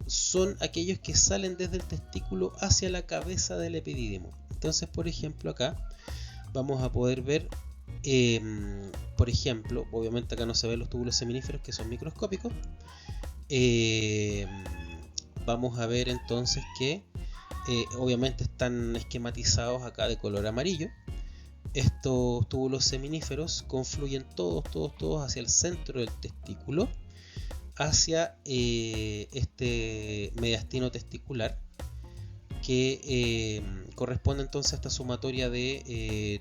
son aquellos que salen desde el testículo hacia la cabeza del epidídimo. Entonces, por ejemplo, acá vamos a poder ver, por ejemplo, obviamente acá no se ven los túbulos seminíferos que son microscópicos. Vamos a ver entonces que obviamente están esquematizados acá de color amarillo. Estos túbulos seminíferos confluyen todos hacia el centro del testículo, hacia este mediastino testicular, que corresponde entonces a esta sumatoria de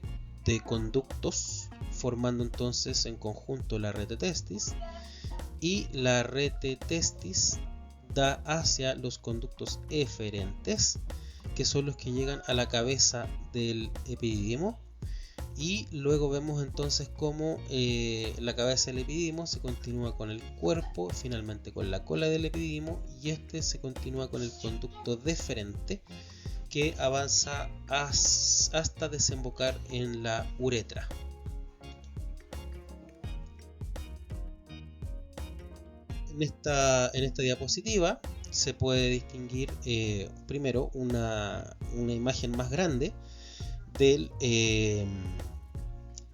conductos, formando entonces en conjunto la rete testis, y la rete testis da hacia los conductos eferentes, que son los que llegan a la cabeza del epidídimo. Y luego vemos entonces cómo la cabeza del epidídimo se continúa con el cuerpo, finalmente con la cola del epidídimo, y este se continúa con el conducto deferente que avanza hasta desembocar en la uretra. En esta diapositiva se puede distinguir primero una imagen más grande del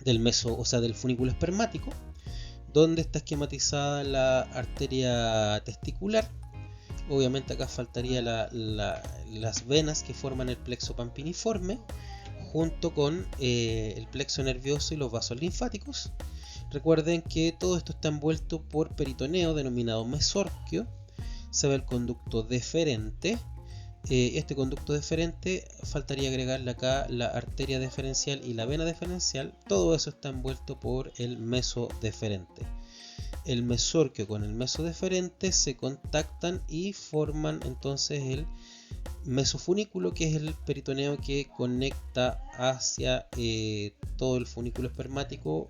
del funículo espermático, donde está esquematizada la arteria testicular. Obviamente acá faltaría las venas que forman el plexo pampiniforme, junto con el plexo nervioso y los vasos linfáticos. Recuerden que todo esto está envuelto por peritoneo denominado mesorquio. Se ve el conducto deferente. Este conducto deferente faltaría agregarle acá la arteria deferencial y la vena deferencial. Todo eso está envuelto por el mesodeferente. El mesorquio con el mesodeferente se contactan y forman entonces el mesofunículo, que es el peritoneo que conecta hacia todo el funículo espermático,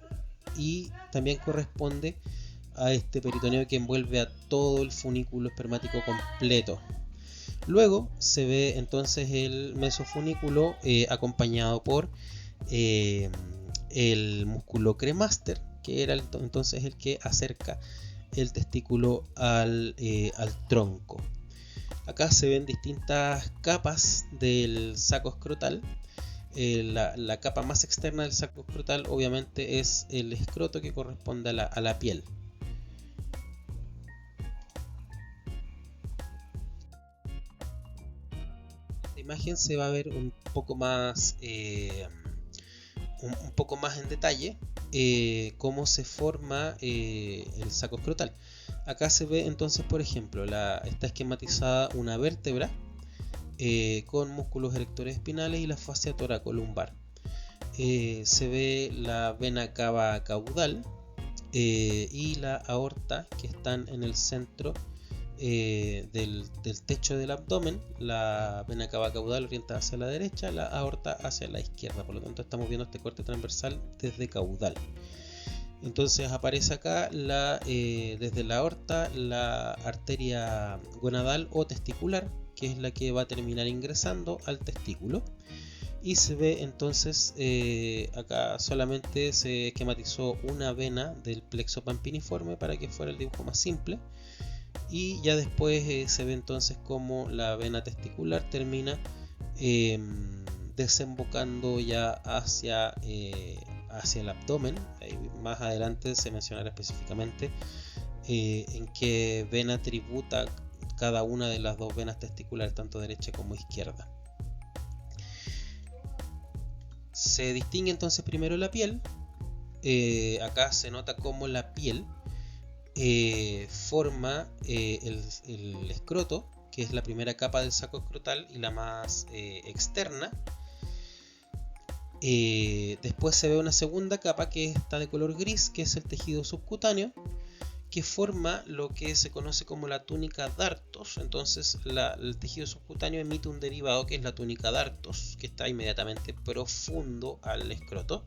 y también corresponde a este peritoneo que envuelve a todo el funículo espermático completo. Luego se ve entonces el mesofunículo acompañado por el músculo cremaster, que era entonces el que acerca el testículo al tronco. Acá se ven distintas capas del saco escrotal. La capa más externa del saco escrotal obviamente es el escroto, que corresponde a la piel. Esta imagen se va a ver un poco más en detalle cómo se forma el saco escrotal. Acá se ve entonces, por ejemplo, está esquematizada una vértebra con músculos erectores espinales y la fascia toracolumbar. Se ve la vena cava caudal y la aorta, que están en el centro del techo del abdomen. La vena cava caudal orientada hacia la derecha, la aorta hacia la izquierda. Por lo tanto, estamos viendo este corte transversal desde caudal. Entonces aparece acá desde la aorta la arteria gonadal o testicular, que es la que va a terminar ingresando al testículo. Y se ve entonces acá solamente se esquematizó una vena del plexo pampiniforme para que fuera el dibujo más simple, y ya después se ve entonces como la vena testicular termina desembocando ya hacia el abdomen. Más adelante se mencionará específicamente en qué vena tributa cada una de las dos venas testiculares, tanto derecha como izquierda. Se distingue entonces primero la piel. Acá se nota cómo la piel forma el escroto, que es la primera capa del saco escrotal y la más externa. Después se ve una segunda capa que está de color gris, que es el tejido subcutáneo, que forma lo que se conoce como la túnica dartos. Entonces el tejido subcutáneo emite un derivado que es la túnica dartos, que está inmediatamente profundo al escroto.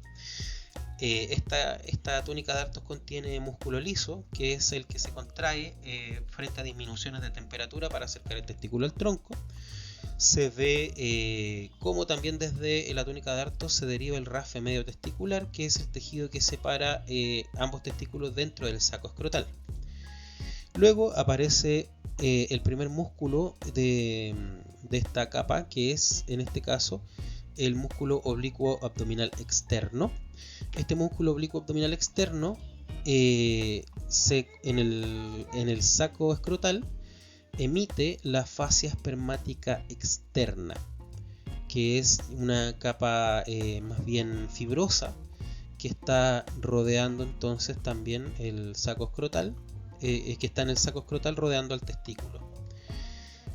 Esta túnica dartos contiene músculo liso, que es el que se contrae frente a disminuciones de temperatura para acercar el testículo al tronco. Se ve como también desde la túnica dartos se deriva el rafe medio testicular, que es el tejido que separa ambos testículos dentro del saco escrotal. Luego aparece el primer músculo de esta capa, que es en este caso el músculo oblicuo abdominal externo. Este músculo oblicuo abdominal externo en el saco escrotal emite la fascia espermática externa, que es una capa más bien fibrosa que está rodeando entonces también el saco escrotal, que está en el saco escrotal rodeando al testículo.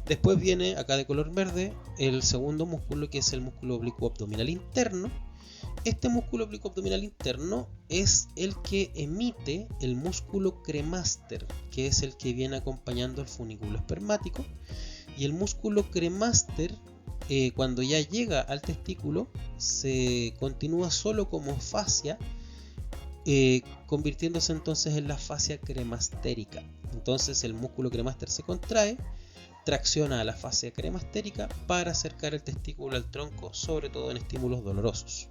Después viene acá de color verde el segundo músculo, que es el músculo oblicuo abdominal interno. Este músculo oblicuo abdominal interno es el que emite el músculo cremaster, que es el que viene acompañando el funículo espermático. Y el músculo cremaster, cuando ya llega al testículo, se continúa solo como fascia, convirtiéndose entonces en la fascia cremastérica. Entonces el músculo cremaster se contrae, tracciona a la fascia cremastérica para acercar el testículo al tronco, sobre todo en estímulos dolorosos.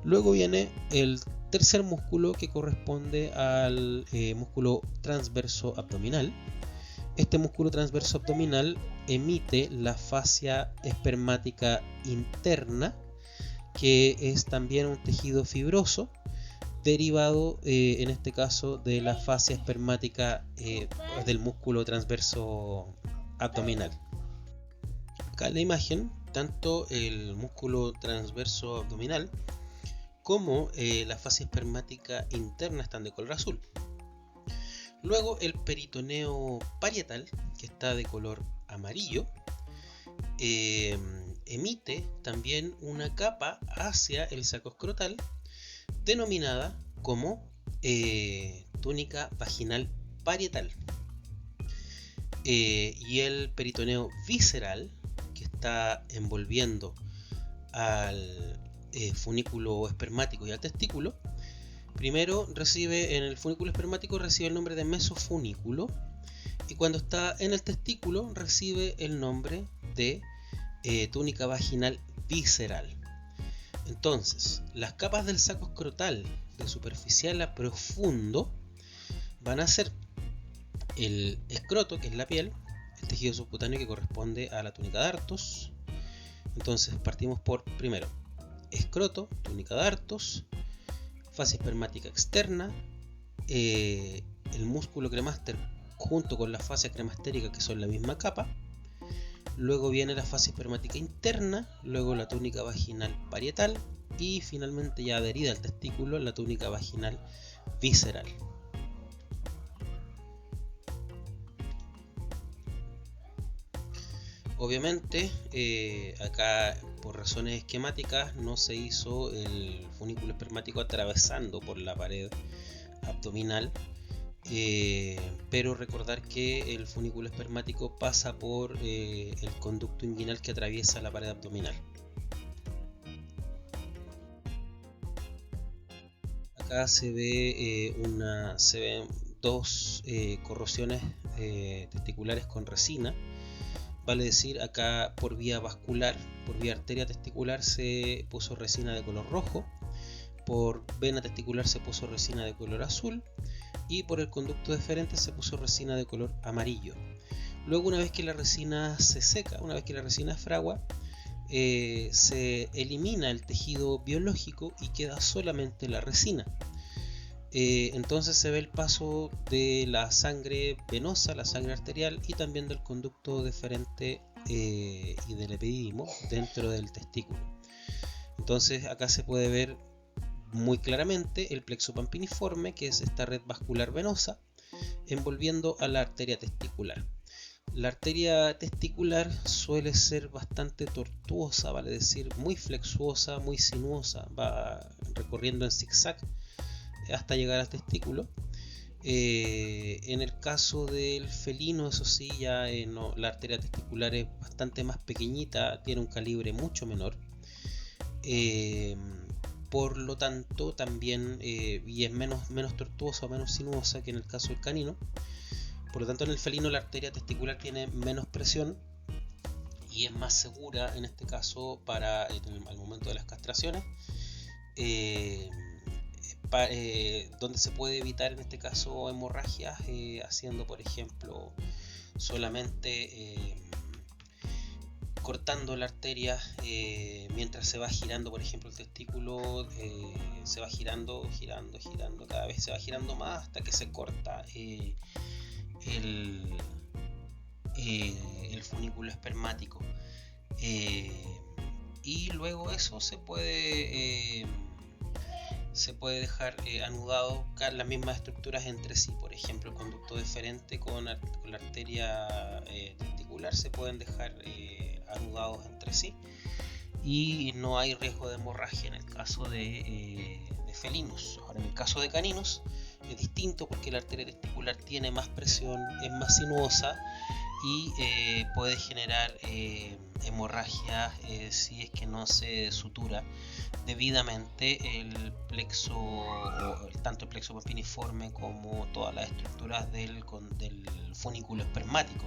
Luego viene el tercer músculo, que corresponde al músculo transverso abdominal. Este músculo transverso abdominal emite la fascia espermática interna, que es también un tejido fibroso derivado en este caso de la fascia espermática del músculo transverso abdominal. Acá en la imagen, tanto el músculo transverso abdominal como la fascia espermática interna están de color azul. Luego el peritoneo parietal, que está de color amarillo, emite también una capa hacia el saco escrotal denominada como túnica vaginal parietal. Y el peritoneo visceral, que está envolviendo al funículo espermático y al testículo, primero recibe en el funículo espermático recibe el nombre de mesofunículo, y cuando está en el testículo recibe el nombre de túnica vaginal visceral. Entonces, las capas del saco escrotal de superficial a profundo van a ser el escroto, que es la piel, el tejido subcutáneo, que corresponde a la túnica dartos. Entonces partimos por primero escroto, túnica dartos, fascia espermática externa, el músculo cremaster junto con la fascia cremastérica, que son la misma capa. Luego viene la fascia espermática interna, luego la túnica vaginal parietal y finalmente, ya adherida al testículo, la túnica vaginal visceral. Obviamente acá por razones esquemáticas no se hizo el funículo espermático atravesando por la pared abdominal, pero recordar que el funículo espermático pasa por el conducto inguinal que atraviesa la pared abdominal. Acá se ven dos corrosiones testiculares con resina. Vale decir, acá por vía vascular, por vía arteria testicular se puso resina de color rojo, por vena testicular se puso resina de color azul y por el conducto deferente se puso resina de color amarillo. Luego, una vez que la resina se seca, una vez que la resina fragua, se elimina el tejido biológico y queda solamente la resina. Entonces se ve el paso de la sangre venosa, la sangre arterial y también del conducto deferente y del epidídimo dentro del testículo. Entonces acá se puede ver muy claramente el plexo pampiniforme, que es esta red vascular venosa envolviendo a la arteria testicular. La arteria testicular suele ser bastante tortuosa, vale decir muy flexuosa, muy sinuosa, va recorriendo en zigzag hasta llegar al testículo, En el caso del felino, eso sí, ya no, la arteria testicular es bastante más pequeñita, tiene un calibre mucho menor. Por lo tanto, también y es menos tortuosa o menos sinuosa que en el caso del canino. Por lo tanto, en el felino la arteria testicular tiene menos presión y es más segura en este caso para al momento de las castraciones. Donde se puede evitar en este caso hemorragias haciendo, por ejemplo, solamente cortando la arteria mientras se va girando, por ejemplo, el testículo se va girando, cada vez se va girando más hasta que se corta el funículo espermático, y luego eso se puede dejar anudado las mismas estructuras entre sí. Por ejemplo, el conducto deferente con la arteria testicular se pueden dejar anudados entre sí y no hay riesgo de hemorragia en el caso de felinos. Ahora, en el caso de caninos es distinto porque la arteria testicular tiene más presión, es más sinuosa y puede generar hemorragia si es que no se sutura debidamente el plexo, tanto el plexo papiniforme como todas las estructuras del funículo espermático.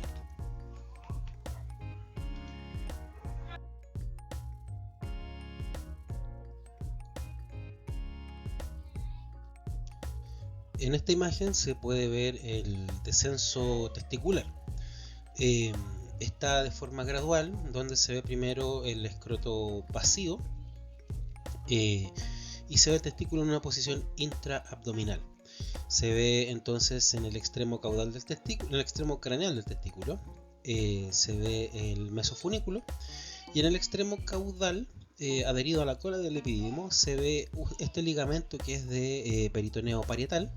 En esta imagen se puede ver el descenso testicular. Está de forma gradual, donde se ve primero el escroto vacío y se ve el testículo en una posición intraabdominal. Se ve entonces en el extremo caudal del testículo, en el extremo craneal del testículo, se ve el mesofunículo, y en el extremo caudal, adherido a la cola del epidídimo, se ve este ligamento que es de peritoneo parietal,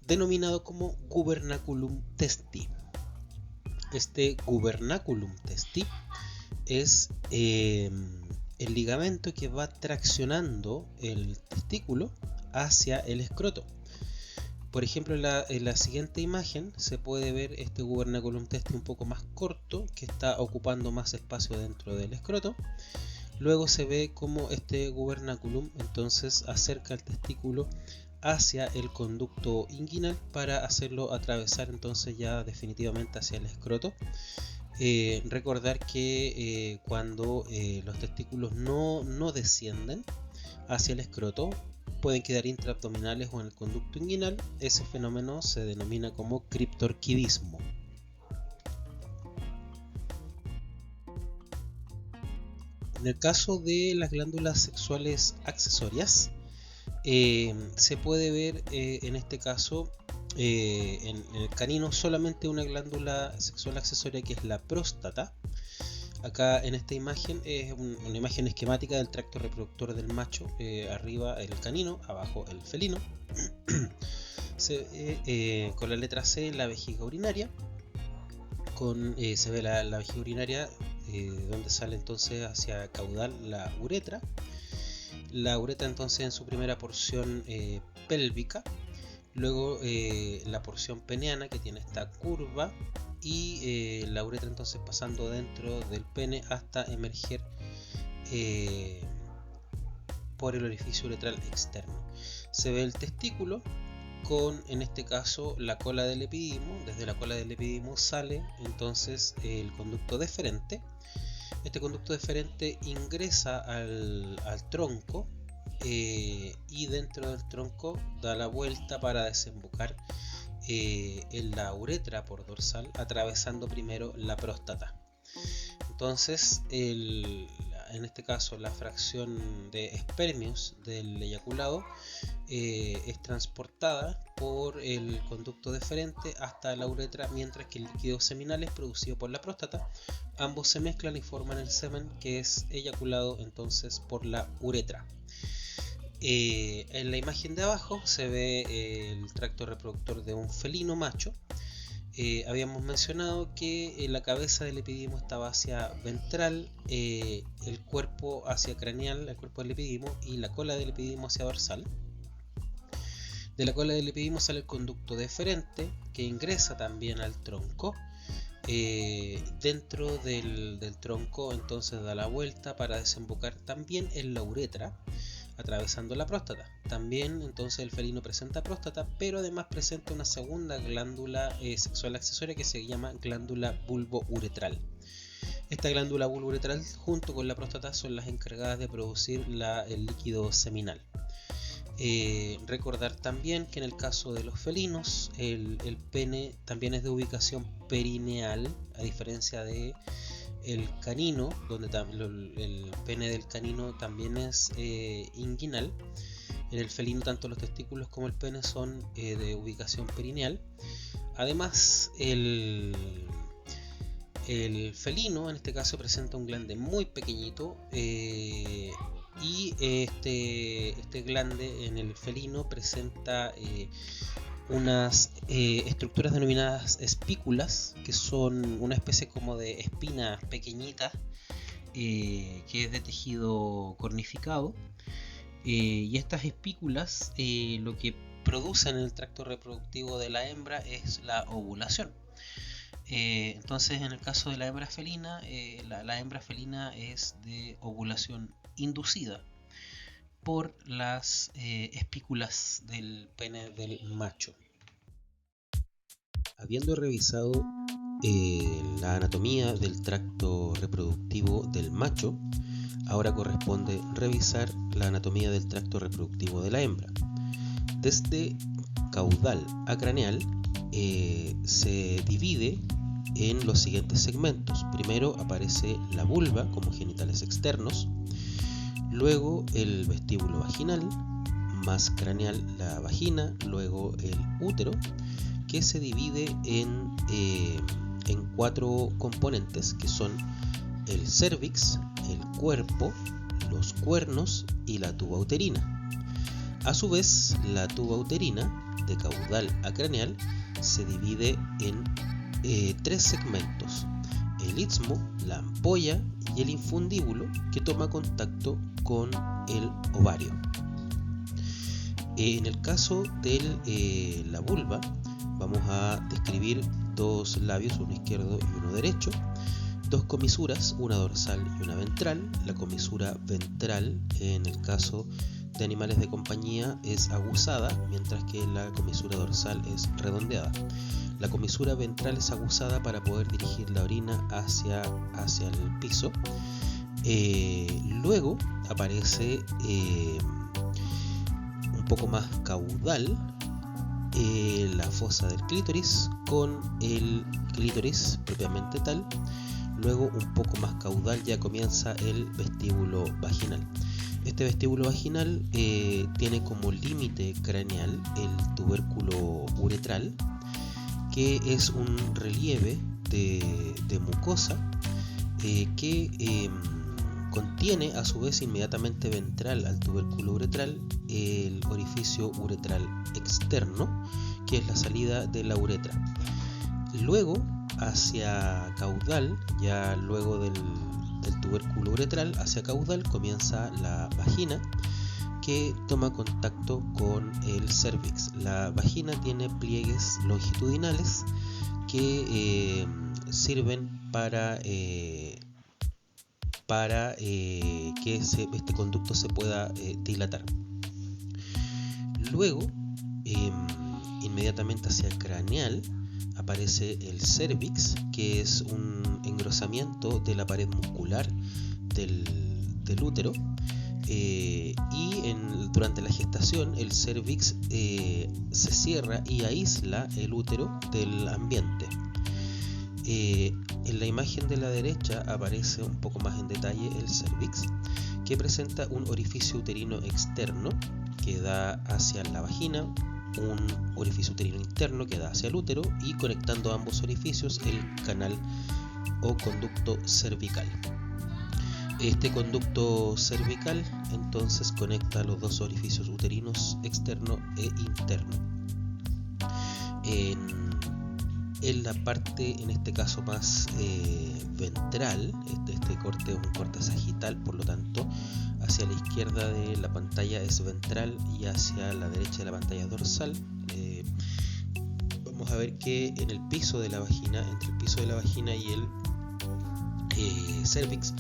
denominado como gubernaculum testi. Este gubernaculum testi es el ligamento que va traccionando el testículo hacia el escroto. Por ejemplo, en la siguiente imagen se puede ver este gubernaculum testi un poco más corto, que está ocupando más espacio dentro del escroto. Luego se ve como este gubernaculum entonces acerca el testículo hacia el conducto inguinal para hacerlo atravesar entonces ya definitivamente hacia el escroto. Recordar que cuando los testículos no descienden hacia el escroto, pueden quedar intraabdominales o en el conducto inguinal. Ese fenómeno se denomina como criptorquidismo. En el caso de las glándulas sexuales accesorias, se puede ver en este caso en el canino solamente una glándula sexual accesoria, que es la próstata. Acá en esta imagen es una imagen esquemática del tracto reproductor del macho, arriba el canino, abajo el felino. Con la letra C, la vejiga urinaria. Se ve la vejiga urinaria donde sale entonces hacia caudal la uretra. La uretra entonces en su primera porción pélvica, luego la porción peneana que tiene esta curva, y la uretra entonces pasando dentro del pene hasta emerger por el orificio uretral externo. Se ve el testículo con, en este caso, la cola del epidídimo. Desde la cola del epidídimo sale entonces el conducto deferente. Este conducto deferente ingresa al tronco y dentro del tronco da la vuelta para desembocar en la uretra por dorsal, atravesando primero la próstata. Entonces, en este caso, la fracción de espermios del eyaculado es transportada por el conducto deferente hasta la uretra, mientras que el líquido seminal es producido por la próstata. Ambos se mezclan y forman el semen, que es eyaculado entonces por la uretra. En la imagen de abajo se ve el tracto reproductor de un felino macho. Habíamos mencionado que la cabeza del epidídimo estaba hacia ventral, el cuerpo hacia craneal, el cuerpo del epidídimo, y la cola del epidídimo hacia dorsal. De la cola del epidimo sale el conducto deferente, que ingresa también al tronco. Dentro del tronco entonces da la vuelta para desembocar también en la uretra, atravesando la próstata. También entonces el felino presenta próstata, pero además presenta una segunda glándula sexual accesoria que se llama glándula bulbouretral. Esta glándula bulbouretral junto con la próstata son las encargadas de producir el líquido seminal. Recordar también que en el caso de los felinos el pene también es de ubicación perineal, a diferencia de el canino, donde el pene del canino también es inguinal. En el felino tanto los testículos como el pene son de ubicación perineal. Además el felino en este caso presenta un glande muy pequeñito, y este glande en el felino presenta unas estructuras denominadas espículas, que son una especie como de espinas pequeñitas, que es de tejido cornificado, y estas espículas lo que producen en el tracto reproductivo de la hembra es la ovulación. Entonces en el caso de la hembra felina, la hembra felina es de ovulación inducida por las espículas del pene del macho. Habiendo revisado la anatomía del tracto reproductivo del macho, ahora corresponde revisar la anatomía del tracto reproductivo de la hembra. Desde caudal a craneal se divide en los siguientes segmentos. Primero aparece la vulva como genitales externos, luego el vestíbulo vaginal, más craneal la vagina, luego el útero, que se divide en 4 componentes, que son el cérvix, el cuerpo, los cuernos y la tuba uterina. A su vez, la tuba uterina, de caudal a craneal, se divide en 3 segmentos: el istmo, la ampolla y el infundíbulo, que toma contacto con el ovario. En el caso de la vulva, vamos a describir 2 labios, uno izquierdo y uno derecho, 2 comisuras, una dorsal y una ventral. La comisura ventral en el caso de animales de compañía es aguzada, mientras que la comisura dorsal es redondeada. La comisura ventral es aguzada para poder dirigir la orina hacia el piso. Luego aparece un poco más caudal la fosa del clítoris con el clítoris propiamente tal. Luego un poco más caudal ya comienza el vestíbulo vaginal. Este vestíbulo vaginal tiene como límite craneal el tubérculo uretral, que es un relieve de mucosa que contiene a su vez inmediatamente ventral al tubérculo uretral el orificio uretral externo, que es la salida de la uretra. Luego hacia caudal, ya luego del tubérculo uretral hacia caudal, comienza la vagina, que toma contacto con el cérvix. La vagina tiene pliegues longitudinales que sirven para que este conducto se pueda dilatar. Luego, inmediatamente hacia craneal, aparece el cérvix, que es un engrosamiento de la pared muscular del útero, y durante la gestación el cérvix se cierra y aísla el útero del ambiente. En la imagen de la derecha aparece un poco más en detalle el cérvix, que presenta un orificio uterino externo que da hacia la vagina, un orificio uterino interno que da hacia el útero, y conectando ambos orificios el canal o conducto cervical. Este conducto cervical entonces conecta los 2 orificios uterinos externo e interno. En en la parte, en este caso más ventral. Este corte es un corte sagital, por lo tanto hacia la izquierda de la pantalla es ventral y hacia la derecha de la pantalla es dorsal. Vamos a ver que en el piso de la vagina, entre el piso de la vagina y el cervix,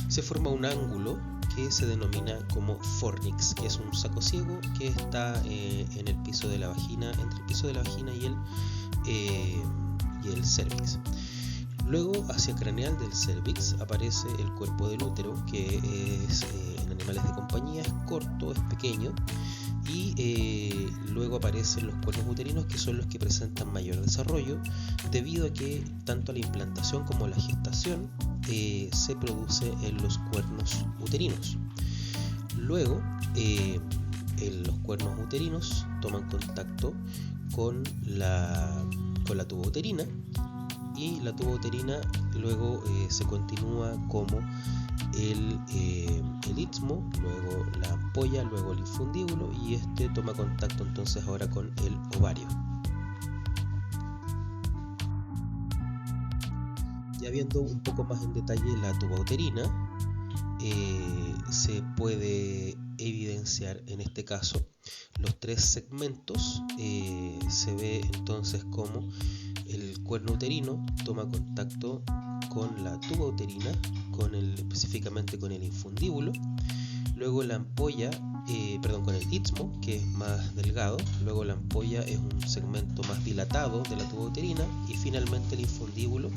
se forma un ángulo que se denomina como fornix, que es un saco ciego que está en el piso de la vagina, entre el piso de la vagina y el cervix. Luego, hacia craneal del cervix aparece el cuerpo del útero, que es en animales de compañía es corto, es pequeño, y luego aparecen los cuernos uterinos, que son los que presentan mayor desarrollo, debido a que tanto la implantación como la gestación se produce en los cuernos uterinos. Luego, los cuernos uterinos toman contacto con la tuba uterina, y la tuba uterina luego se continúa como el istmo, luego la ampolla, luego el infundíbulo, y este toma contacto entonces ahora con el ovario. Ya viendo un poco más en detalle la tuba uterina, se puede evidenciar en este caso los tres segmentos. Se ve entonces como el cuerno uterino toma contacto con la tuba uterina, específicamente con el infundíbulo, luego la ampolla, con el istmo, que es más delgado, luego la ampolla es un segmento más dilatado de la tuba uterina, y finalmente el infundíbulo,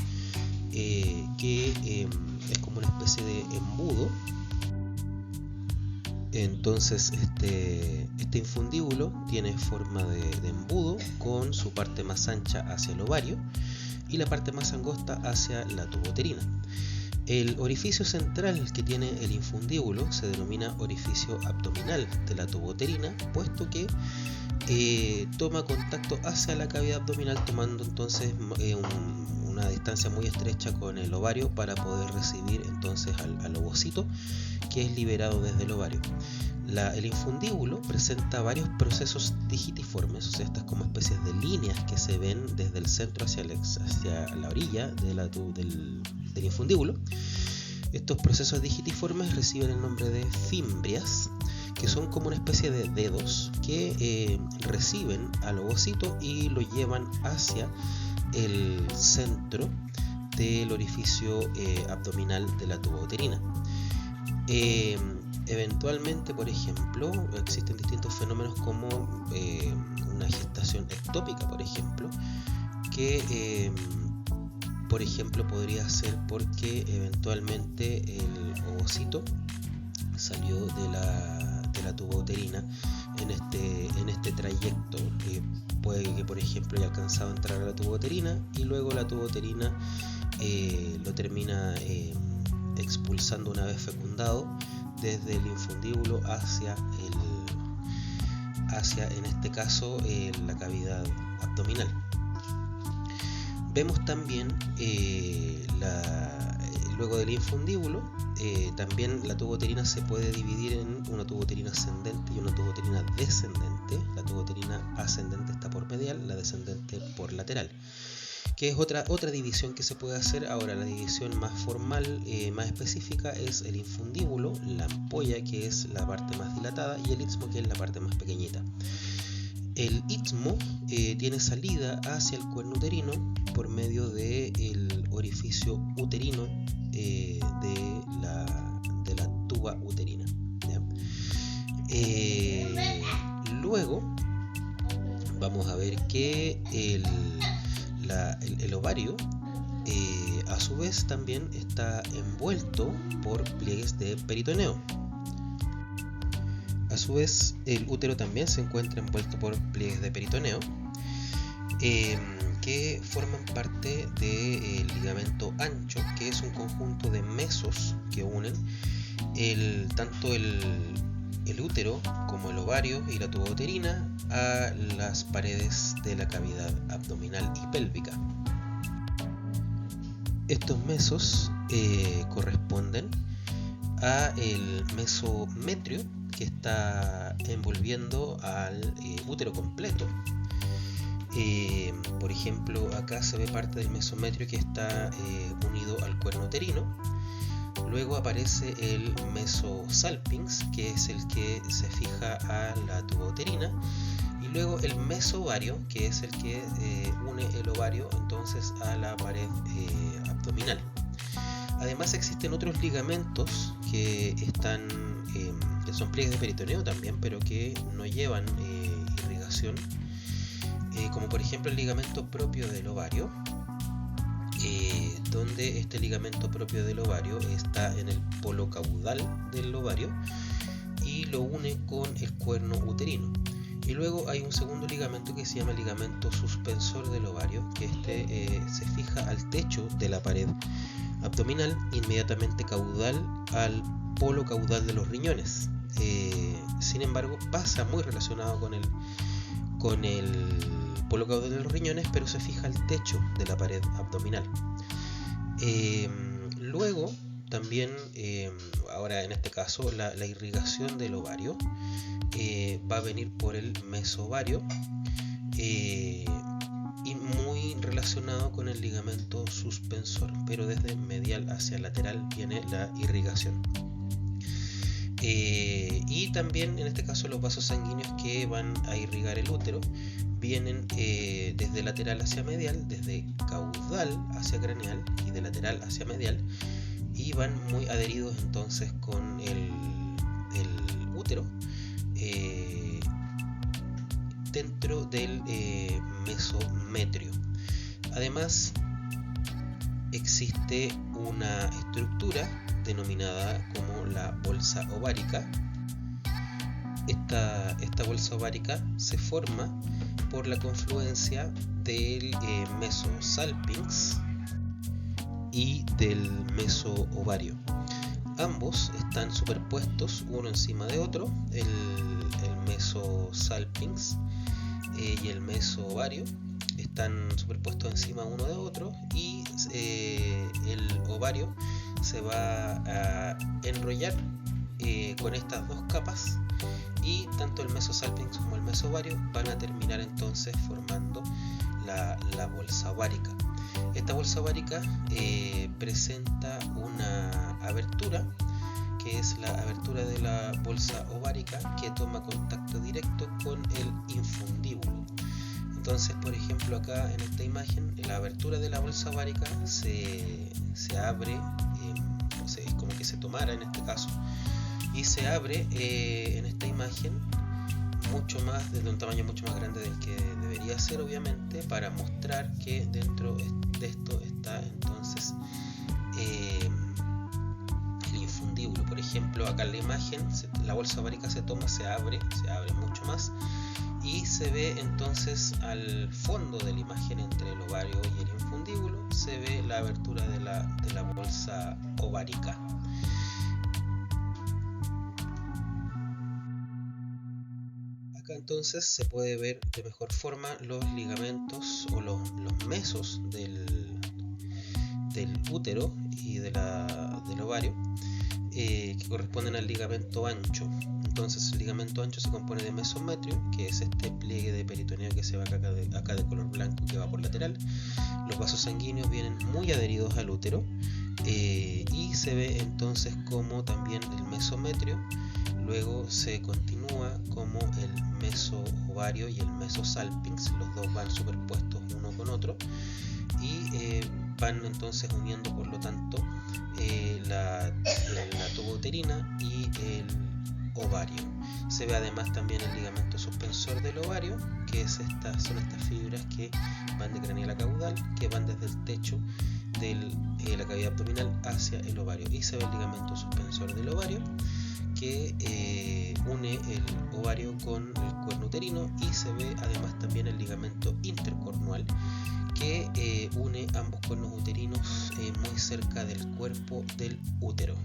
que es como una especie de embudo. Entonces este infundíbulo tiene forma de embudo, con su parte más ancha hacia el ovario y la parte más angosta hacia la tuba uterina. El orificio central que tiene el infundíbulo se denomina orificio abdominal de la tuba uterina, puesto que toma contacto hacia la cavidad abdominal, tomando entonces una distancia muy estrecha con el ovario para poder recibir entonces al ovocito, que es liberado desde el ovario. El infundíbulo presenta varios procesos digitiformes, o sea, estas como especies de líneas que se ven desde el centro hacia la orilla del infundíbulo. Estos procesos digitiformes reciben el nombre de fimbrias, que son como una especie de dedos que reciben al ovocito y lo llevan hacia el centro del orificio abdominal de la tuba uterina. Eventualmente, por ejemplo, existen distintos fenómenos como una gestación ectópica, por ejemplo, que por ejemplo podría ser porque eventualmente el ovocito salió de la tuba uterina en este trayecto. Puede que, por ejemplo, haya alcanzado a entrar a la tuba uterina y luego la tuba uterina lo termina expulsando una vez fecundado desde el infundíbulo hacia en este caso la cavidad abdominal. Vemos también luego del infundíbulo, también la tuba uterina se puede dividir en una tuba uterina ascendente y una tuba uterina descendente. La tuba uterina ascendente está por medial, la descendente por lateral, que es otra división que se puede hacer. Ahora, la división más formal, más específica, es el infundíbulo, la ampolla, que es la parte más dilatada, y el istmo, que es la parte más pequeñita. El istmo tiene salida hacia el cuerno uterino por medio del orificio uterino de la tuba uterina. Luego vamos a ver que el ovario a su vez también está envuelto por pliegues de peritoneo. A su vez, el útero también se encuentra envuelto por pliegues de peritoneo, que forman parte del ligamento ancho, que es un conjunto de mesos que unen tanto el útero como el ovario y la tuba uterina a las paredes de la cavidad abdominal y pélvica. Estos mesos corresponden a el mesometrio, que está envolviendo al útero completo. Por ejemplo, acá se ve parte del mesometrio que está unido al cuerno uterino. Luego aparece el mesosalpinx, que es el que se fija a la tuba uterina. Y luego el mesovario, que es el que une el ovario entonces a la pared abdominal. Además existen otros ligamentos que son pliegues de peritoneo también, pero que no llevan irrigación, como por ejemplo el ligamento propio del ovario, donde este ligamento propio del ovario está en el polo caudal del ovario y lo une con el cuerno uterino. Y luego hay un segundo ligamento que se llama ligamento suspensor del ovario, que se fija al techo de la pared abdominal, inmediatamente caudal al polo caudal de los riñones. Sin embargo, pasa muy relacionado con el polo caudal de los riñones, pero se fija al techo de la pared abdominal. Luego también, ahora en este caso, la irrigación del ovario va a venir por el mesovario, y muy relacionado con el ligamento suspensor, pero desde medial hacia lateral viene la irrigación. Y también en este caso los vasos sanguíneos que van a irrigar el útero vienen desde lateral hacia medial, desde caudal hacia craneal y de lateral hacia medial, y van muy adheridos entonces con el útero dentro del mesometrio. Además existe una estructura denominada como la bolsa ovárica. Esta bolsa ovárica se forma por la confluencia del mesosalpinx y del mesoovario. Ambos están superpuestos uno encima de otro, el mesosalpinx y el mesoovario están superpuestos encima uno de otro, y el ovario se va a enrollar con estas dos capas, y tanto el mesosalpinx como el mesovario van a terminar entonces formando la bolsa ovárica. Esta bolsa ovárica presenta una abertura, que es la abertura de la bolsa ovárica, que toma contacto directo con el infundíbulo. Entonces, por ejemplo, acá en esta imagen, la abertura de la bolsa ovárica se abre, es como que se tomara en este caso, y se abre en esta imagen mucho más, desde un tamaño mucho más grande del que debería ser, obviamente, para mostrar que dentro de esto está entonces el infundíbulo. Por ejemplo, acá en la imagen la bolsa ovárica se toma, se abre mucho más, y se ve entonces al fondo de la imagen, entre el ovario y el infundíbulo, se ve la abertura de la bolsa ovárica. Acá entonces se puede ver de mejor forma los ligamentos o los mesos del útero y del ovario, que corresponden al ligamento ancho. Entonces el ligamento ancho se compone de mesometrio, que es este pliegue de peritoneo que se va acá de color blanco, que va por lateral. Los vasos sanguíneos vienen muy adheridos al útero, y se ve entonces como también el mesometrio. Luego se continúa como el mesoovario y el mesosalpinx, los dos van superpuestos uno con otro, y van entonces uniendo, por lo tanto, la tuba uterina y el ovario. Se ve además también el ligamento suspensor del ovario, que son estas fibras que van de craneal a caudal, que van desde el techo de la cavidad abdominal hacia el ovario, y se ve el ligamento suspensor del ovario, que une el ovario con el cuerno uterino, y se ve además también el ligamento intercornual, que une ambos cuernos uterinos muy cerca del cuerpo del útero.